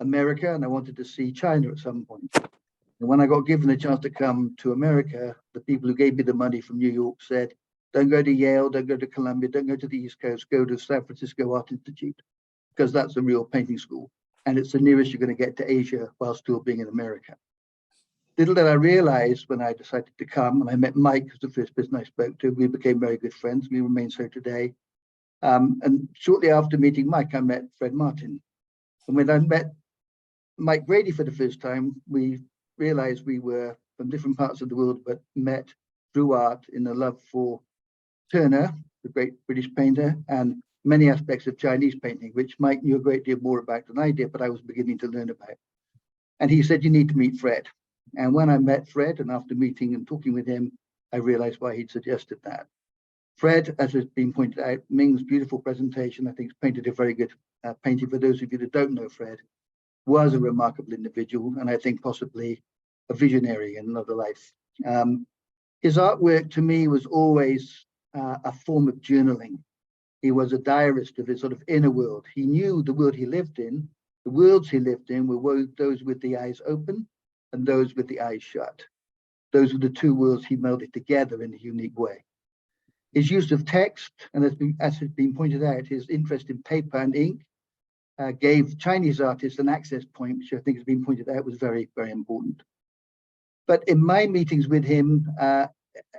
America and I wanted to see China at some point. And when I got given the chance to come to America, the people who gave me the money from New York said, don't go to Yale, don't go to Columbia, don't go to the East Coast, go to San Francisco Art Institute, because that's a real painting school. And it's the nearest you're going to get to Asia while still being in America. Little did I realize when I decided to come, and I met Mike, who's the first person I spoke to, we became very good friends. We remain so today. And shortly after meeting Mike, I met Fred Martin. And when I met Mike Brady for the first time, we realized we were from different parts of the world, but met through art in a love for Turner, the great British painter, and many aspects of Chinese painting, which Mike knew a great deal more about than I did, but I was beginning to learn about. And he said, you need to meet Fred. And when I met Fred, and after meeting and talking with him, I realized why he'd suggested that. Fred, as has been pointed out, Ming's beautiful presentation, I think, has painted a very good painting. For those of you that don't know Fred, was a remarkable individual, and I think possibly a visionary in another life. His artwork to me was always a form of journaling. He was a diarist of his sort of inner world. He knew the world he lived in. The worlds he lived in were those with the eyes open and those with the eyes shut. Those were the two worlds he melded together in a unique way. His use of text, and as has been pointed out, his interest in paper and ink gave Chinese artists an access point, which I think has been pointed out was very, very important. But in my meetings with him,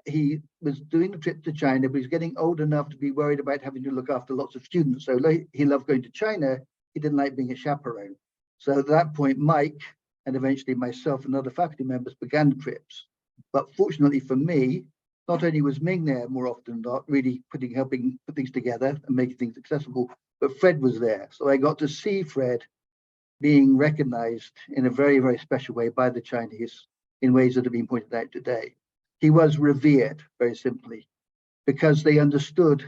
he was doing a trip to China, but he's getting old enough to be worried about having to look after lots of students. So he loved going to China. He didn't like being a chaperone. So at that point, Mike, and eventually myself and other faculty members began the trips. But fortunately for me, not only was Ming there more often than not, really helping put things together and making things accessible, but Fred was there. So I got to see Fred being recognized in a very, very special way by the Chinese in ways that have been pointed out today. He was revered, very simply, because he understood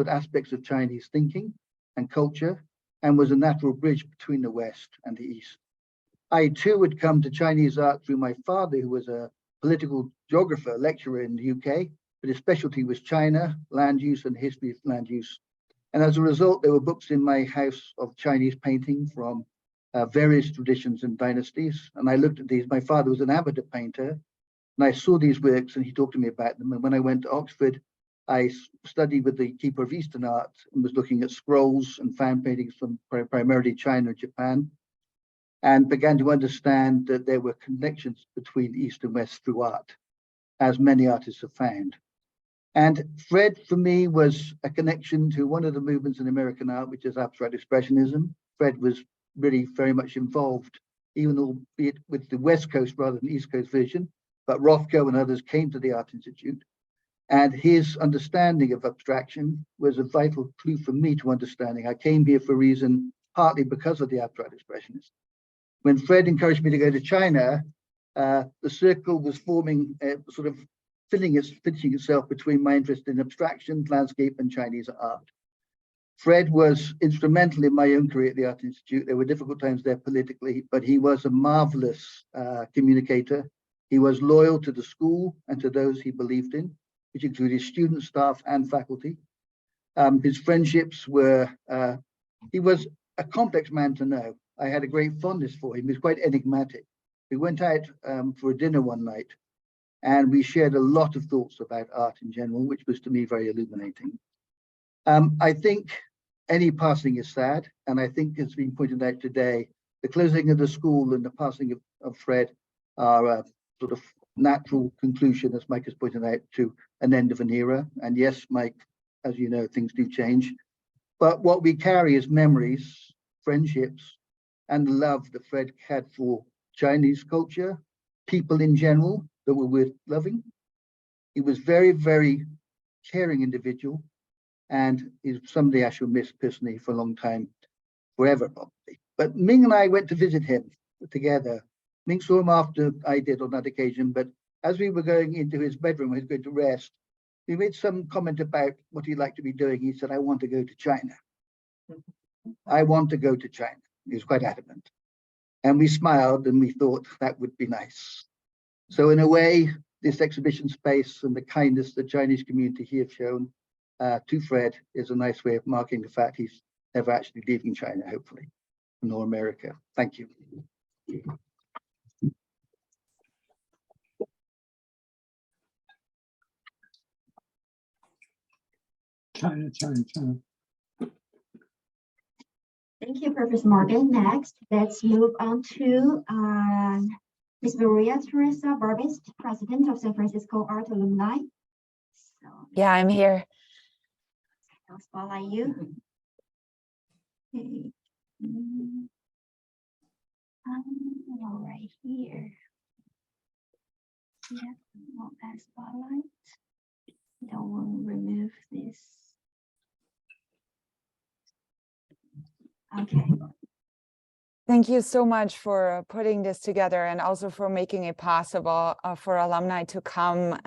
aspects of Chinese thinking and culture, and was a natural bridge between the West and the East. I too had come to Chinese art through my father, who was a political geographer, lecturer in the UK, but his specialty was China, land use, and history of land use. And as a result, there were books in my house of Chinese painting from various traditions and dynasties. And I looked at these. My father was an amateur painter, and I saw these works and he talked to me about them. And when I went to Oxford, I studied with the keeper of Eastern art and was looking at scrolls and fan paintings from primarily China and Japan, and began to understand that there were connections between East and West through art, as many artists have found. And Fred, for me, was a connection to one of the movements in American art, which is abstract expressionism. Fred was really very much involved, even albeit with the West Coast rather than East Coast version, but Rothko and others came to the Art Institute. And his understanding of abstraction was a vital clue for me to understanding. I came here for a reason, partly because of the abstract expressionists. When Fred encouraged me to go to China, the circle was forming, sort of finishing itself between my interest in abstraction, landscape, and Chinese art. Fred was instrumental in my own career at the Art Institute. There were difficult times there politically, but he was a marvelous communicator. He was loyal to the school and to those he believed in, which included students, staff, and faculty. His friendships were, he was a complex man to know. I had a great fondness for him. He was quite enigmatic. We went out for a dinner one night, and we shared a lot of thoughts about art in general, which was to me very illuminating. I think any passing is sad, and I think it's been pointed out today, the closing of the school and the passing of Fred are a sort of natural conclusion, as Mike has pointed out, to an end of an era. And yes, Mike, as you know, things do change. But what we carry is memories, friendships, and the love that Fred had for Chinese culture, people in general that were worth loving. He was very, very caring individual, and is somebody I shall miss personally for a long time, forever probably. But Ming and I went to visit him together. Ming saw him after I did on that occasion, but as we were going into his bedroom, he was going to rest, we made some comment about what he'd like to be doing. He said, I want to go to China. I want to go to China. He was quite adamant. And we smiled and we thought that would be nice. So in a way, this exhibition space and the kindness the Chinese community here have shown to Fred is a nice way of marking the fact he's never actually leaving China, hopefully, nor America. Thank you. China. Thank you, Professor Morgan. Next, let's move on to Ms. Maria Teresa Barbist, President of San Francisco Art Alumni. So, yeah, I'm here. I'll spotlight you. Okay. All right here. Yeah, want that spotlight. Don't remove this. Okay. Thank you so much for putting this together and also for making it possible for alumni to come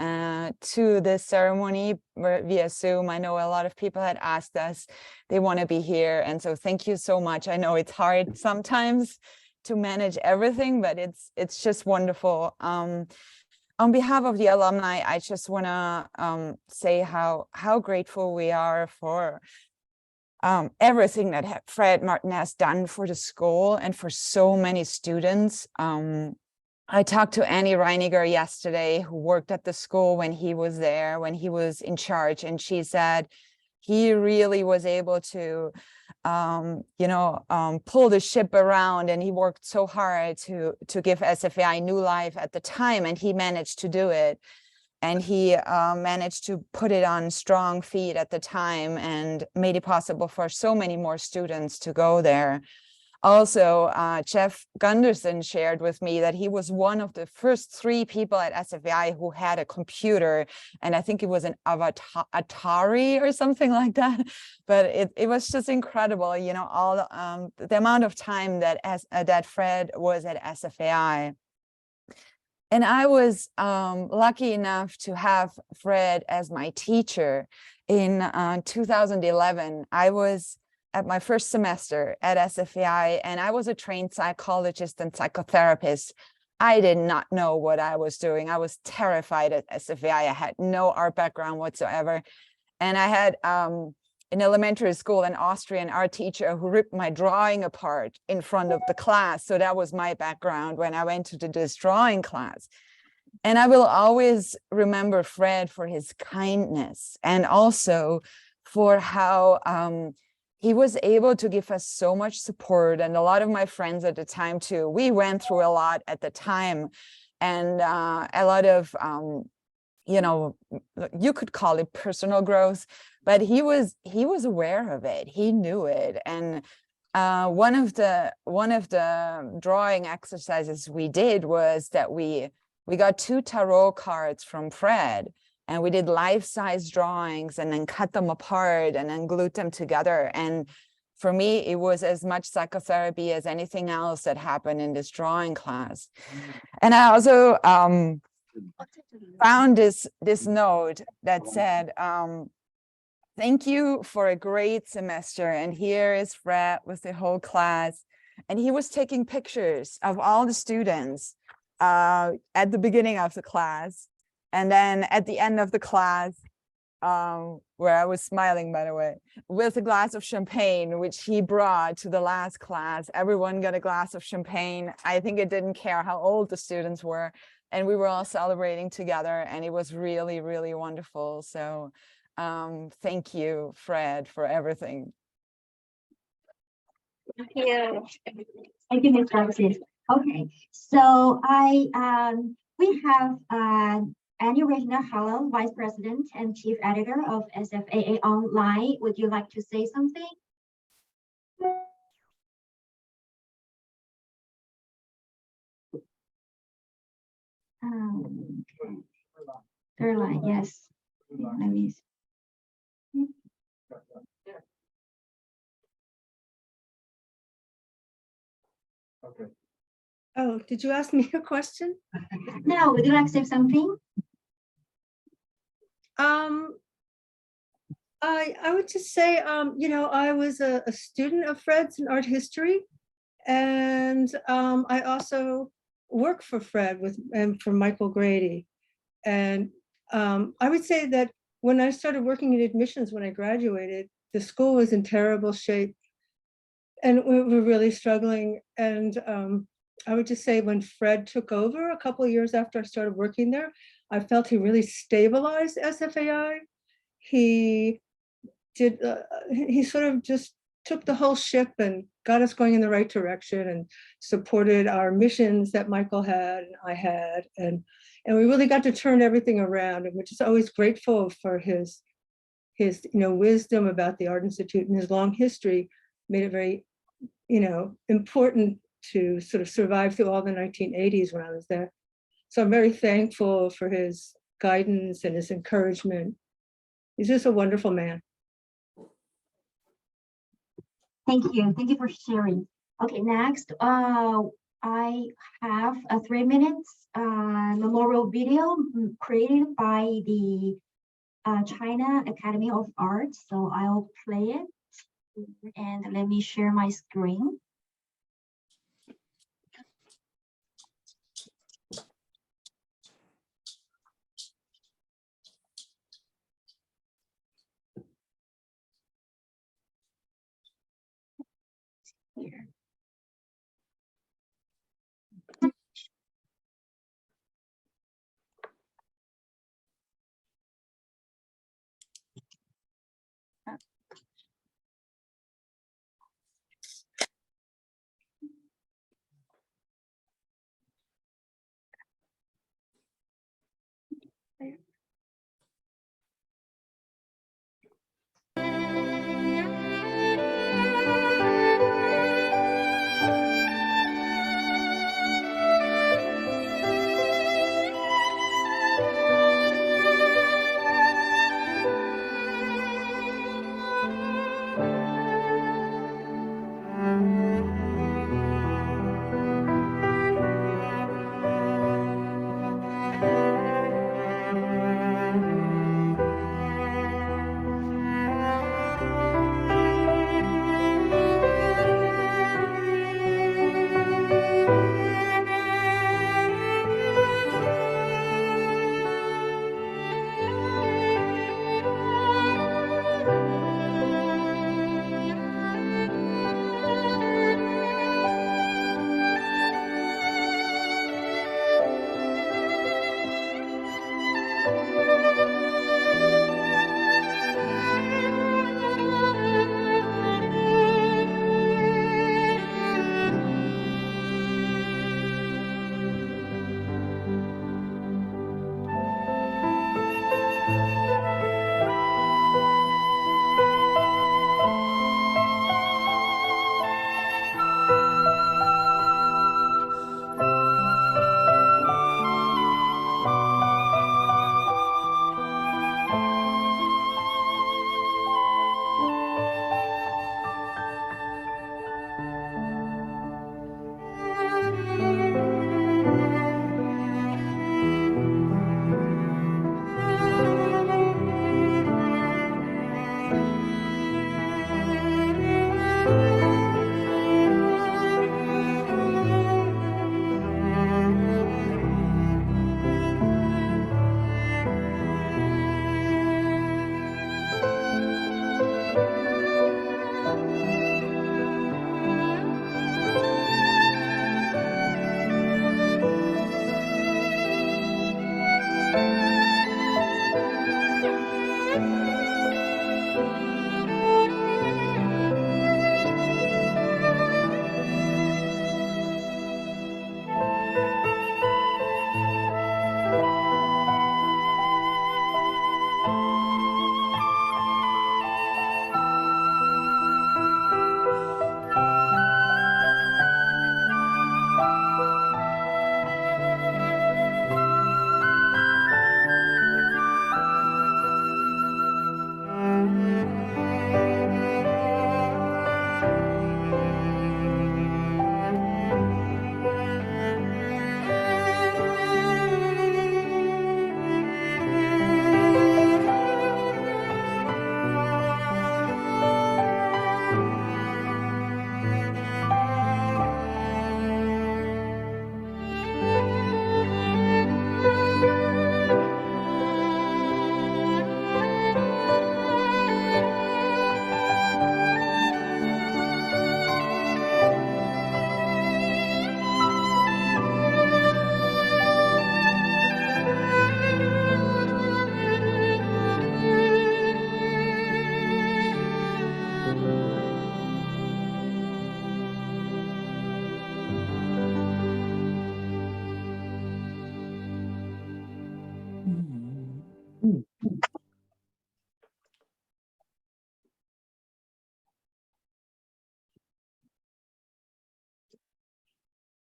to this ceremony via Zoom. I know a lot of people had asked us, they want to be here. And so thank you so much. I know it's hard sometimes to manage everything, but it's just wonderful. On behalf of the alumni, I just want to say how grateful we are for everything that Fred Martin has done for the school and for so many students. I talked to Annie Reiniger yesterday, who worked at the school when he was there, when he was in charge, and she said he really was able to, pull the ship around, and he worked so hard to give SFAI new life at the time, and he managed to do it. And he managed to put it on strong feet at the time and made it possible for so many more students to go there. Also, Jeff Gunderson shared with me that he was one of the first 3 people at SFAI who had a computer, and I think it was an Atari or something like that. But it was just incredible, all the amount of time that Fred was at SFAI. And I was lucky enough to have Fred as my teacher in 2011. I was at my first semester at SFAI, and I was a trained psychologist and psychotherapist. I did not know what I was doing. I was terrified at SFAI. I had no art background whatsoever. And I had in elementary school an Austrian art teacher who ripped my drawing apart in front of the class. So that was my background when I went to this drawing class. And I will always remember Fred for his kindness, and also for how he was able to give us so much support. And a lot of my friends at the time too, we went through a lot at the time, and a lot of, you know, you could call it personal growth, but he was aware of it. He knew it. And one of the drawing exercises we did was that we got 2 tarot cards from Fred, and we did life-size drawings and then cut them apart and then glued them together. And for me, it was as much psychotherapy as anything else that happened in this drawing class. And I also found this note that said, thank you for a great semester. And here is Fred with the whole class. And he was taking pictures of all the students at the beginning of the class. And then at the end of the class, where I was smiling, by the way, with a glass of champagne, which he brought to the last class. Everyone got a glass of champagne. I think it didn't care how old the students were. And we were all celebrating together. And it was really, really wonderful. So thank you, Fred, for everything. Thank you. Thank you, Ms. Francis. Okay, so we have Annie Regina Hallow, Vice President and Chief Editor of SFAA Online. Would you like to say something? Third line, yes. Let me see. Okay. Oh, did you ask me a question? No, would you like to say something? I would just say, you know, I was a student of Fred's in art history, and I also work for Fred and for Michael Grady. And I would say that when I started working in admissions, when I graduated, the school was in terrible shape, and we were really struggling. And I would just say when Fred took over a couple of years after I started working there, I felt he really stabilized SFAI. He did, he sort of just took the whole ship and got us going in the right direction and supported our missions that Michael had and I had. And we really got to turn everything around, and we're just always grateful for his wisdom about the Art Institute, and his long history made it very, important to sort of survive through all the 1980s when I was there. So I'm very thankful for his guidance and his encouragement. He's just a wonderful man. Thank you. Thank you for sharing. Okay, next, I have a 3 minutes memorial video created by the China Academy of Arts. So I'll play it, and let me share my screen. Here.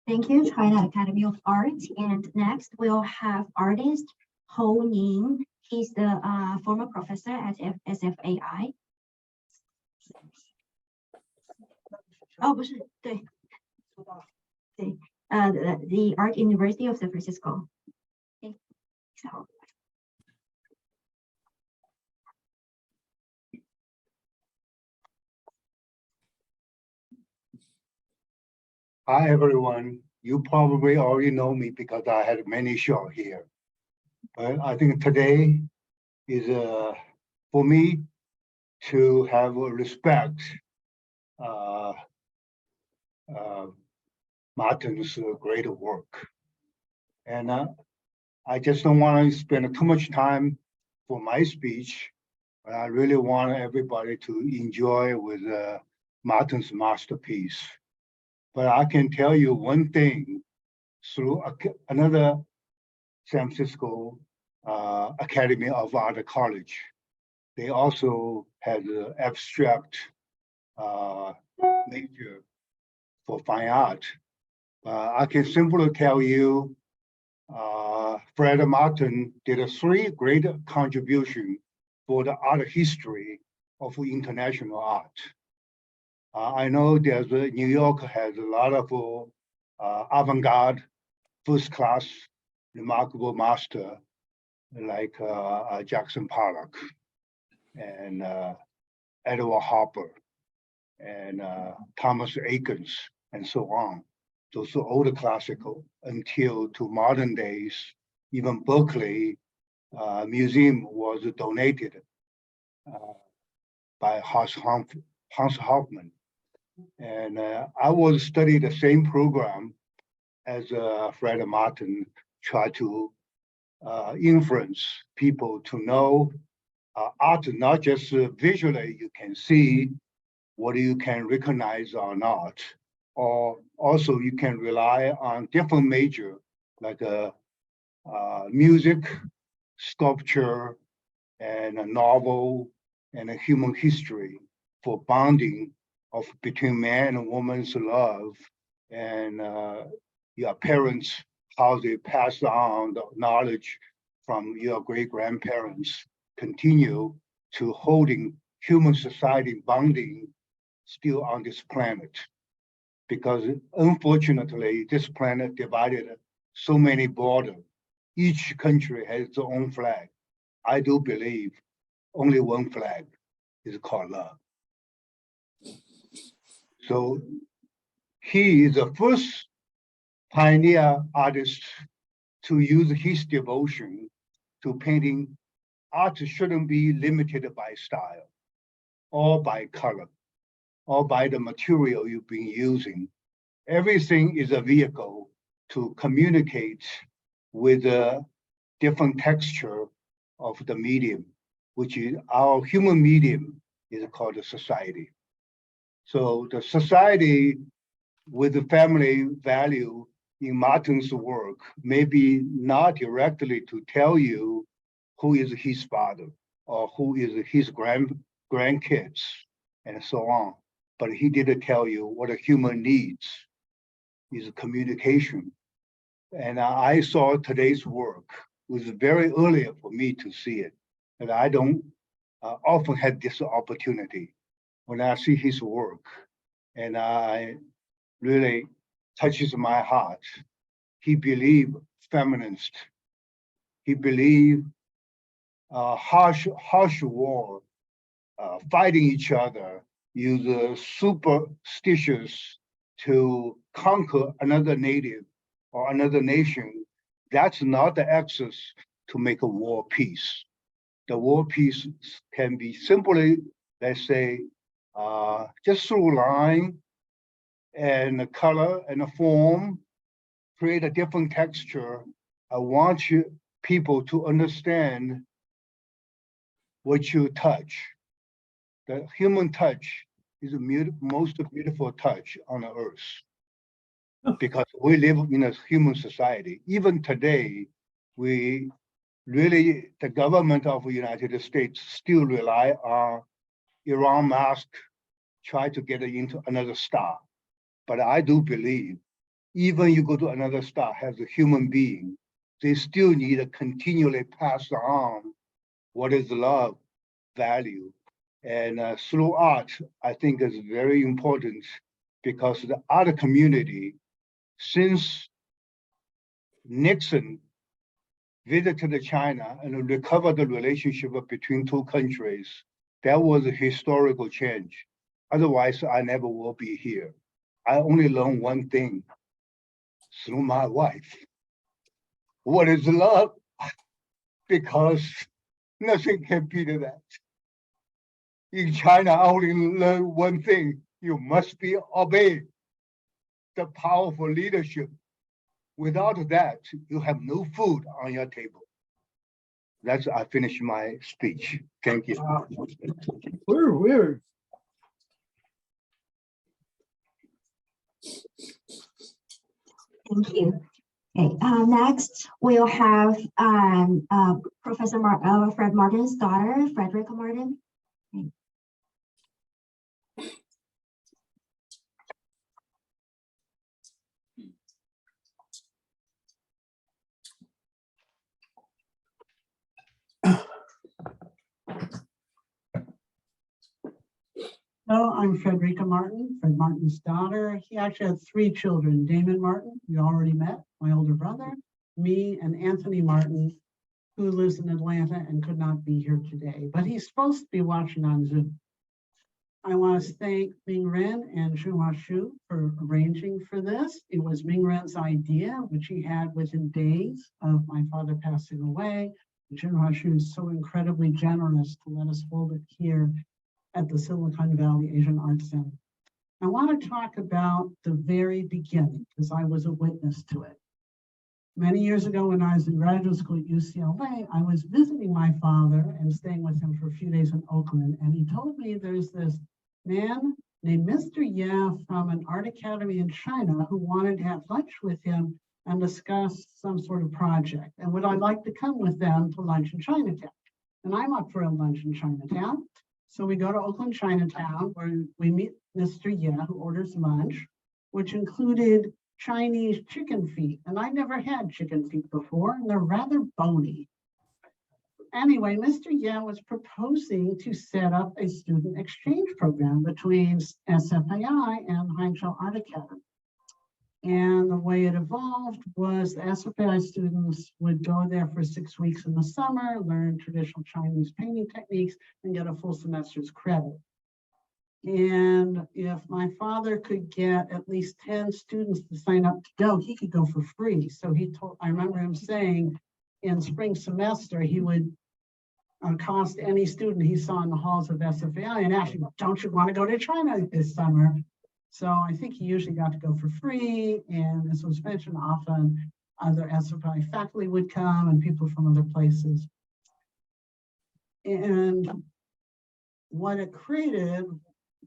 Thank you, China Academy of Arts. And next we'll have artist Ho Ning. He's the former professor at SFAI. 哦，不是，对，对，the Art University of San Francisco. Okay, so. Hi, everyone. You probably already know me because I had many shows here. But I think today is for me to have a respect Martin's great work. And I just don't want to spend too much time for my speech, but I really want everybody to enjoy with Martin's masterpiece. But I can tell you one thing, through another San Francisco Academy of Art College, they also had an abstract major for fine art. I can simply tell you, Fred Martin did 3 great contributions for the art history of international art. I know there's New York has a lot of avant-garde, first-class, remarkable master like Jackson Pollock and Edward Hopper and Thomas Akins and so on. Those are older classical until to modern days. Even Berkeley Museum was donated by Hans Hofmann. And I was studying the same program as Fred Martin, try to influence people to know art, not just visually you can see what you can recognize or not, or also you can rely on different major like music, sculpture, and a novel and a human history for bonding of between man and woman's love and your parents, how they pass on the knowledge from your great-grandparents, continue to holding human society bonding still on this planet. Because unfortunately, this planet divided so many borders. Each country has its own flag. I do believe only one flag is called love. So he is the first pioneer artist to use his devotion to painting. Art shouldn't be limited by style or by color or by the material you've been using. Everything is a vehicle to communicate with a different texture of the medium, which is our human medium is called a society. So the society with the family value in Martin's work may be not directly to tell you who is his father or who is his grandkids and so on. But he did tell you what a human needs is communication. And I saw today's work. It was very early for me to see it. And I don't often have this opportunity when I see his work. And I really touches my heart. He believed feminist. He believed harsh war, fighting each other, use superstitious to conquer another native or another nation. That's not the access to make a war peace. The war peace can be simply, let's say, just through line and the color and the form, create a different texture. I want people to understand what you touch. The human touch is the most beautiful touch on the earth because we live in a human society. Even today, we really, the government of the United States still rely on Elon Musk, try to get into another star. But I do believe even you go to another star as a human being, they still need to continually pass on what is love, value. And through art, I think is very important because the art community, since Nixon visited China and recovered the relationship between two countries, that was a historical change. Otherwise, I never will be here. I only learned one thing through my wife. What is love? Because nothing can beat that. In China, I only learned one thing: you must be obeyed. The powerful leadership. Without that, you have no food on your table. That's I finish my speech. Thank you. Weird. Thank you. Okay, next we'll have Professor Fred Martin's daughter, Frederick Martin. Okay. Hello, I'm Frederica Martin, Fred Martin's daughter. He actually had 3 children: Damon Martin, you already met, my older brother, me, and Anthony Martin, who lives in Atlanta and could not be here today, but he's supposed to be watching on Zoom. I want to thank Ming Ren and Zhihua Xu for arranging for this. It was Ming Ren's idea, which he had within days of my father passing away. Zhihua Xu is so incredibly generous to let us hold it here at the Silicon Valley Asian Arts Center. I want to talk about the very beginning because I was a witness to it. Many years ago when I was in graduate school at UCLA, I was visiting my father and staying with him for a few days in Oakland, and he told me there's this man named Mr. Ye from an art academy in China who wanted to have lunch with him and discuss some sort of project, and would I like to come with them to lunch in Chinatown? And I'm up for a lunch in Chinatown. So we go to Oakland, Chinatown, where we meet Mr. Ye, who orders lunch, which included Chinese chicken feet. And I never had chicken feet before, and they're rather bony. Anyway, Mr. Ye was proposing to set up a student exchange program between SFAI and Hangzhou Art Academy. And the way it evolved was the SFAI students would go there for 6 weeks in the summer, learn traditional Chinese painting techniques, and get a full semester's credit. And if my father could get at least 10 students to sign up to go, he could go for free. So I remember him saying in spring semester, he would cost any student he saw in the halls of SFAI and ask him, don't you want to go to China this summer? So I think he usually got to go for free, and as was mentioned, often other SFI faculty would come and people from other places. And what it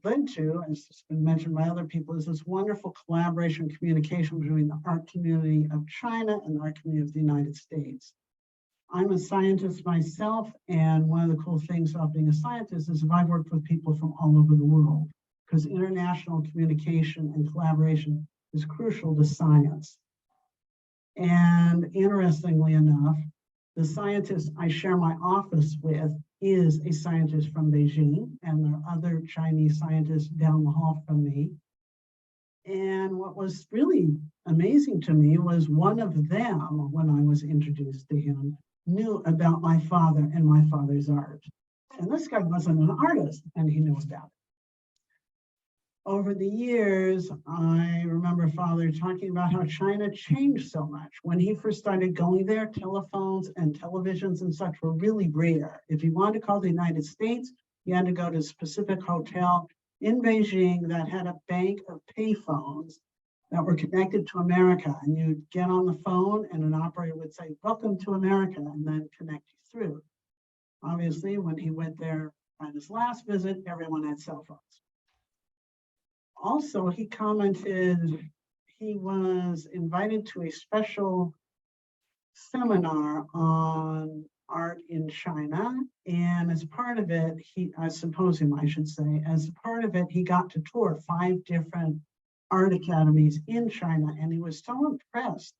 led to, as has been mentioned by other people, is this wonderful collaboration and communication between the art community of China and the art community of the United States. I'm a scientist myself, and one of the cool things about being a scientist is I've worked with people from all over the world, because international communication and collaboration is crucial to science. And interestingly enough, the scientist I share my office with is a scientist from Beijing, and there are other Chinese scientists down the hall from me. And what was really amazing to me was one of them, when I was introduced to him, knew about my father and my father's art. And this guy wasn't an artist, and he knew about it. Over the years, I remember Father talking about how China changed so much. When he first started going there, telephones and televisions and such were really rare. If you wanted to call the United States, you had to go to a specific hotel in Beijing that had a bank of payphones that were connected to America. And you'd get on the phone and an operator would say, welcome to America, and then connect you through. Obviously, when he went there on his last visit, everyone had cell phones. Also, he commented he was invited to a special seminar on art in China. And as part of it, a symposium, I should say, as part of it, he got to tour 5 different art academies in China, and he was so impressed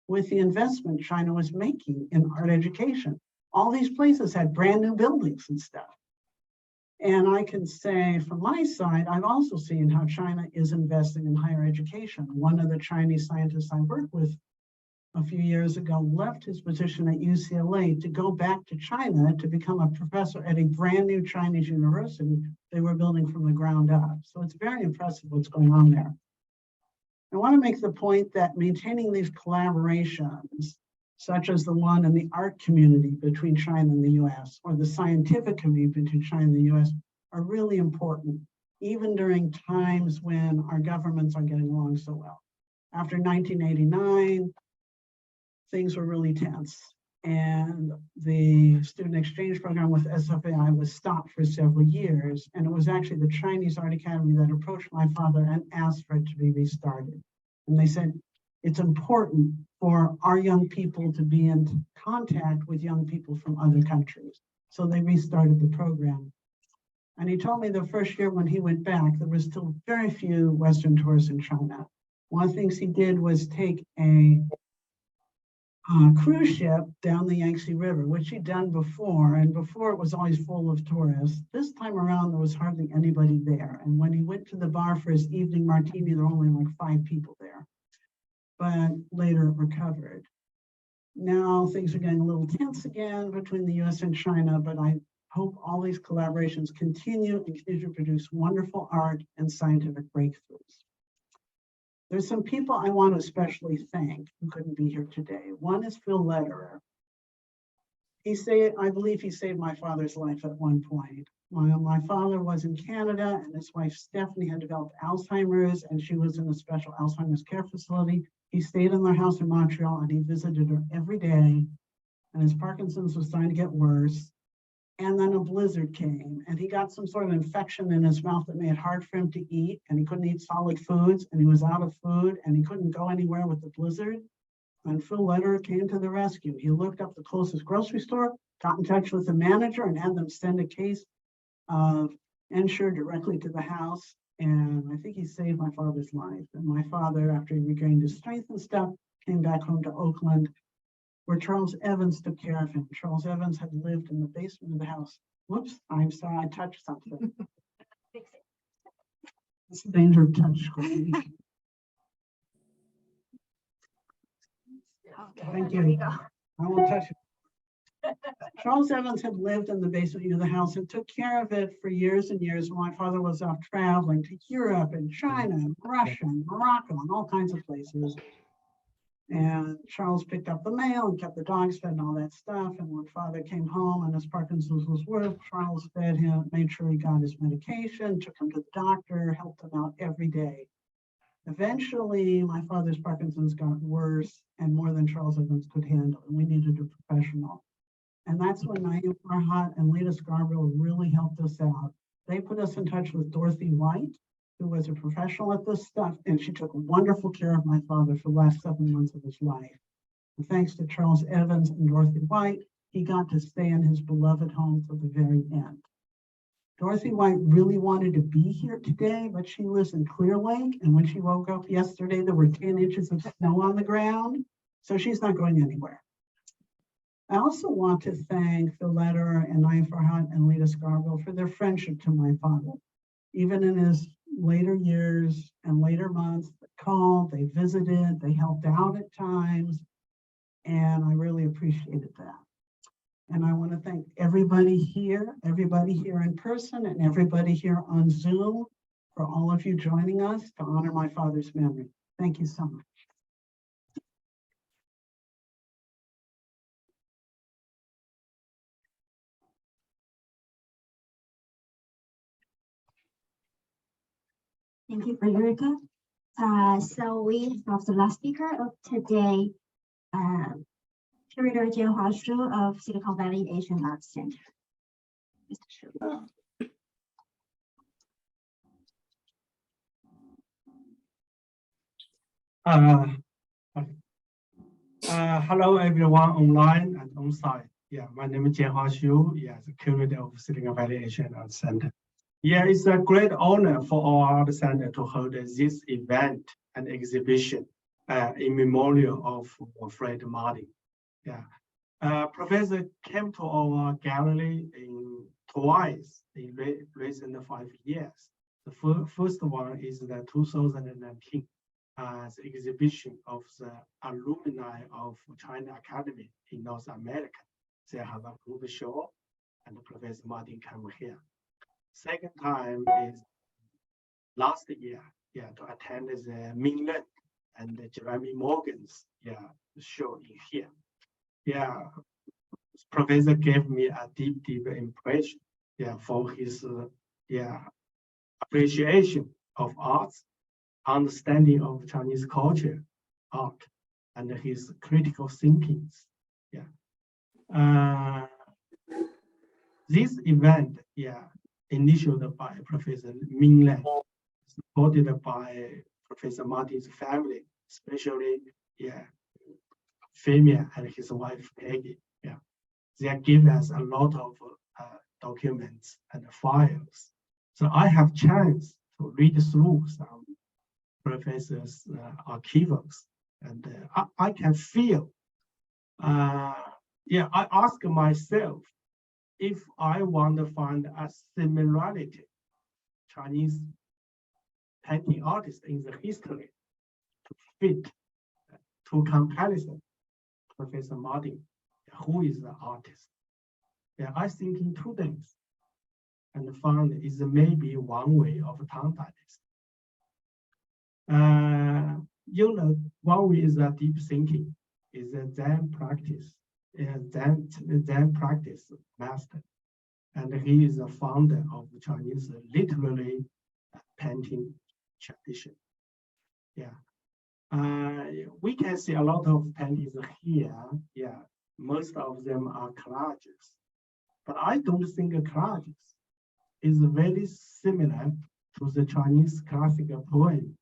with the investment China was making in art education. All these places had brand new buildings and stuff. And I can say from my side, I've also seen how China is investing in higher education. One of the Chinese scientists I worked with a few years ago left his position at UCLA to go back to China to become a professor at a brand new Chinese university they were building from the ground up. So it's very impressive what's going on there. I want to make the point that maintaining these collaborations, such as the one in the art community between China and the US, or the scientific community between China and the US, are really important, even during times when our governments are getting along so well. After 1989, things were really tense, and the student exchange program with SFAI was stopped for several years, and it was actually the Chinese Art Academy that approached my father and asked for it to be restarted. And they said, it's important for our young people to be in contact with young people from other countries. So they restarted the program. And he told me the first year when he went back, there was still very few Western tourists in China. One of the things he did was take a cruise ship down the Yangtze River, which he'd done before, and before it was always full of tourists. This time around, there was hardly anybody there. And when he went to the bar for his evening martini, there were only like 5 people there. But later it recovered. Now things are getting a little tense again between the US and China, but I hope all these collaborations continue and continue to produce wonderful art and scientific breakthroughs. There's some people I want to especially thank who couldn't be here today. One is Phil Lederer. I believe he saved my father's life at one point. My father was in Canada, and his wife Stephanie had developed Alzheimer's, and she was in a special Alzheimer's care facility. He stayed in their house in Montreal, and he visited her every day, and his Parkinson's was starting to get worse. And then a blizzard came, and he got some sort of infection in his mouth that made it hard for him to eat, and he couldn't eat solid foods, and he was out of food, and he couldn't go anywhere with the blizzard. And Phil Lederer came to the rescue. He looked up the closest grocery store, got in touch with the manager, and had them send a case of Ensure directly to the house. And I think he saved my father's life. And my father, after he regained his strength and stuff, came back home to Oakland, where Charles Evans took care of him. Charles Evans had lived in the basement of the house. Whoops, I'm sorry, I touched something. It's the danger of touch screen. Thank you. I won't touch it. Charles Evans had lived in the basement of the house and took care of it for years and years. My father was off traveling to Europe and China and Russia and Morocco and all kinds of places. And Charles picked up the mail and kept the dogs fed and all that stuff. And when father came home and his Parkinson's was worse, Charles fed him, made sure he got his medication, took him to the doctor, helped him out every day. Eventually, my father's Parkinson's got worse and more than Charles Evans could handle, and we needed a professional. And that's when Naeem Farhat and Lita Scarborough really helped us out. They put us in touch with Dorothy White, who was a professional at this stuff, and she took wonderful care of my father for the last 7 months of his life. And thanks to Charles Evans and Dorothy White, he got to stay in his beloved home till the very end. Dorothy White really wanted to be here today, but she lives in Clear Lake, and when she woke up yesterday, there were 10 inches of snow on the ground, so she's not going anywhere. I also want to thank Phil Lederer and Naeem Farhat and Lita Scarborough for their friendship to my father. Even in his later years and later months, they called, they visited, they helped out at times, and I really appreciated that. And I want to thank everybody here in person, and everybody here on Zoom for all of you joining us to honor my father's memory. Thank you so much. Thank you, Frederica. So we have the last speaker of today, Curator Jianhua Shu of Silicon Valley Asian Arts Center. Mr. Shu. Hello everyone online and on site. Yeah, my name is Jianhua Shu. Yeah, the curator of Silicon Valley Asian Arts Center. Yeah, it's a great honor for our art center to hold this event and exhibition in memorial of Fred Martin. Yeah, Professor came to our gallery twice in recent 5 years. The first one is the 2019 the exhibition of the alumni of China Academy in North America. They have a group show, and Professor Martin came here. Second time is last year, yeah, to attend the Ming Ren and Jeremy Morgan's show in here. Yeah, Professor gave me a deep impression, for his appreciation of arts, understanding of Chinese culture, art, and his critical thinkings. This event, initiated by Professor Ming Ren, supported by Professor Martin's family, especially Femia and his wife Peggy. They give us a lot of documents and files. So I have chance to read through some professors' archives, and I can feel. I ask myself if I want to find a similarity Chinese painting artists in the history to fit to comparison Professor Martin, who is the artist. I think in 2 days and found is maybe one way of tongue dialects. One way is a deep thinking, is a Zen practice, Zen practice master. And he is the founder of the Chinese literary painting tradition. We can see a lot of paintings here. Most of them are collages. But I don't think collages is very similar to the Chinese classical poem.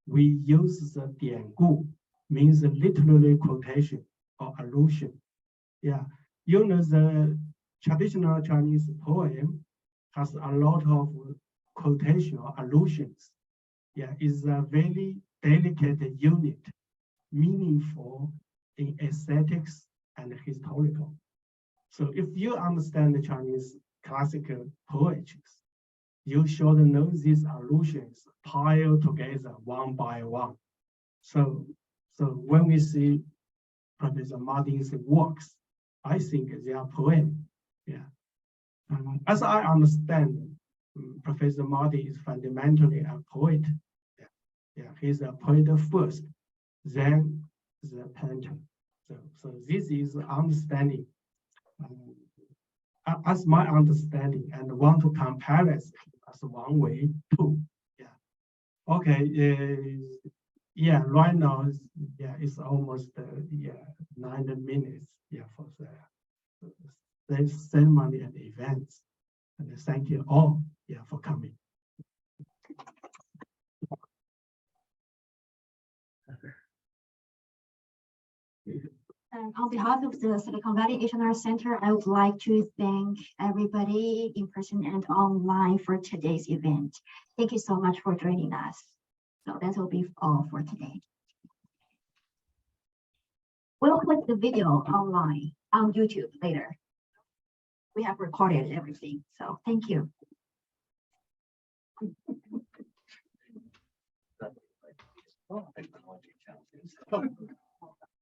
We use the diangu, means literary quotation or allusion. The traditional Chinese poem has a lot of quotation or allusions. Is a very delicate unit, meaningful in aesthetics and historical. So if you understand the Chinese classical poetry, you should know these allusions piled together one by one. So when we see Professor Martin's works, I think they are poems. As I understand, Professor Martin is fundamentally a poet. He's a poet first, then the painter. So this is understanding. As my understanding, and want to compare it as one way too. Okay. Right now, it's almost 9 minutes. For the ceremony and events. And thank you all. For coming. And on behalf of the Silicon Valley Asian Arts Center, I would like to thank everybody in person and online for today's event. Thank you so much for joining us. So that will be all for today. We'll put the video online on YouTube later. We have recorded everything, so thank you. Oh,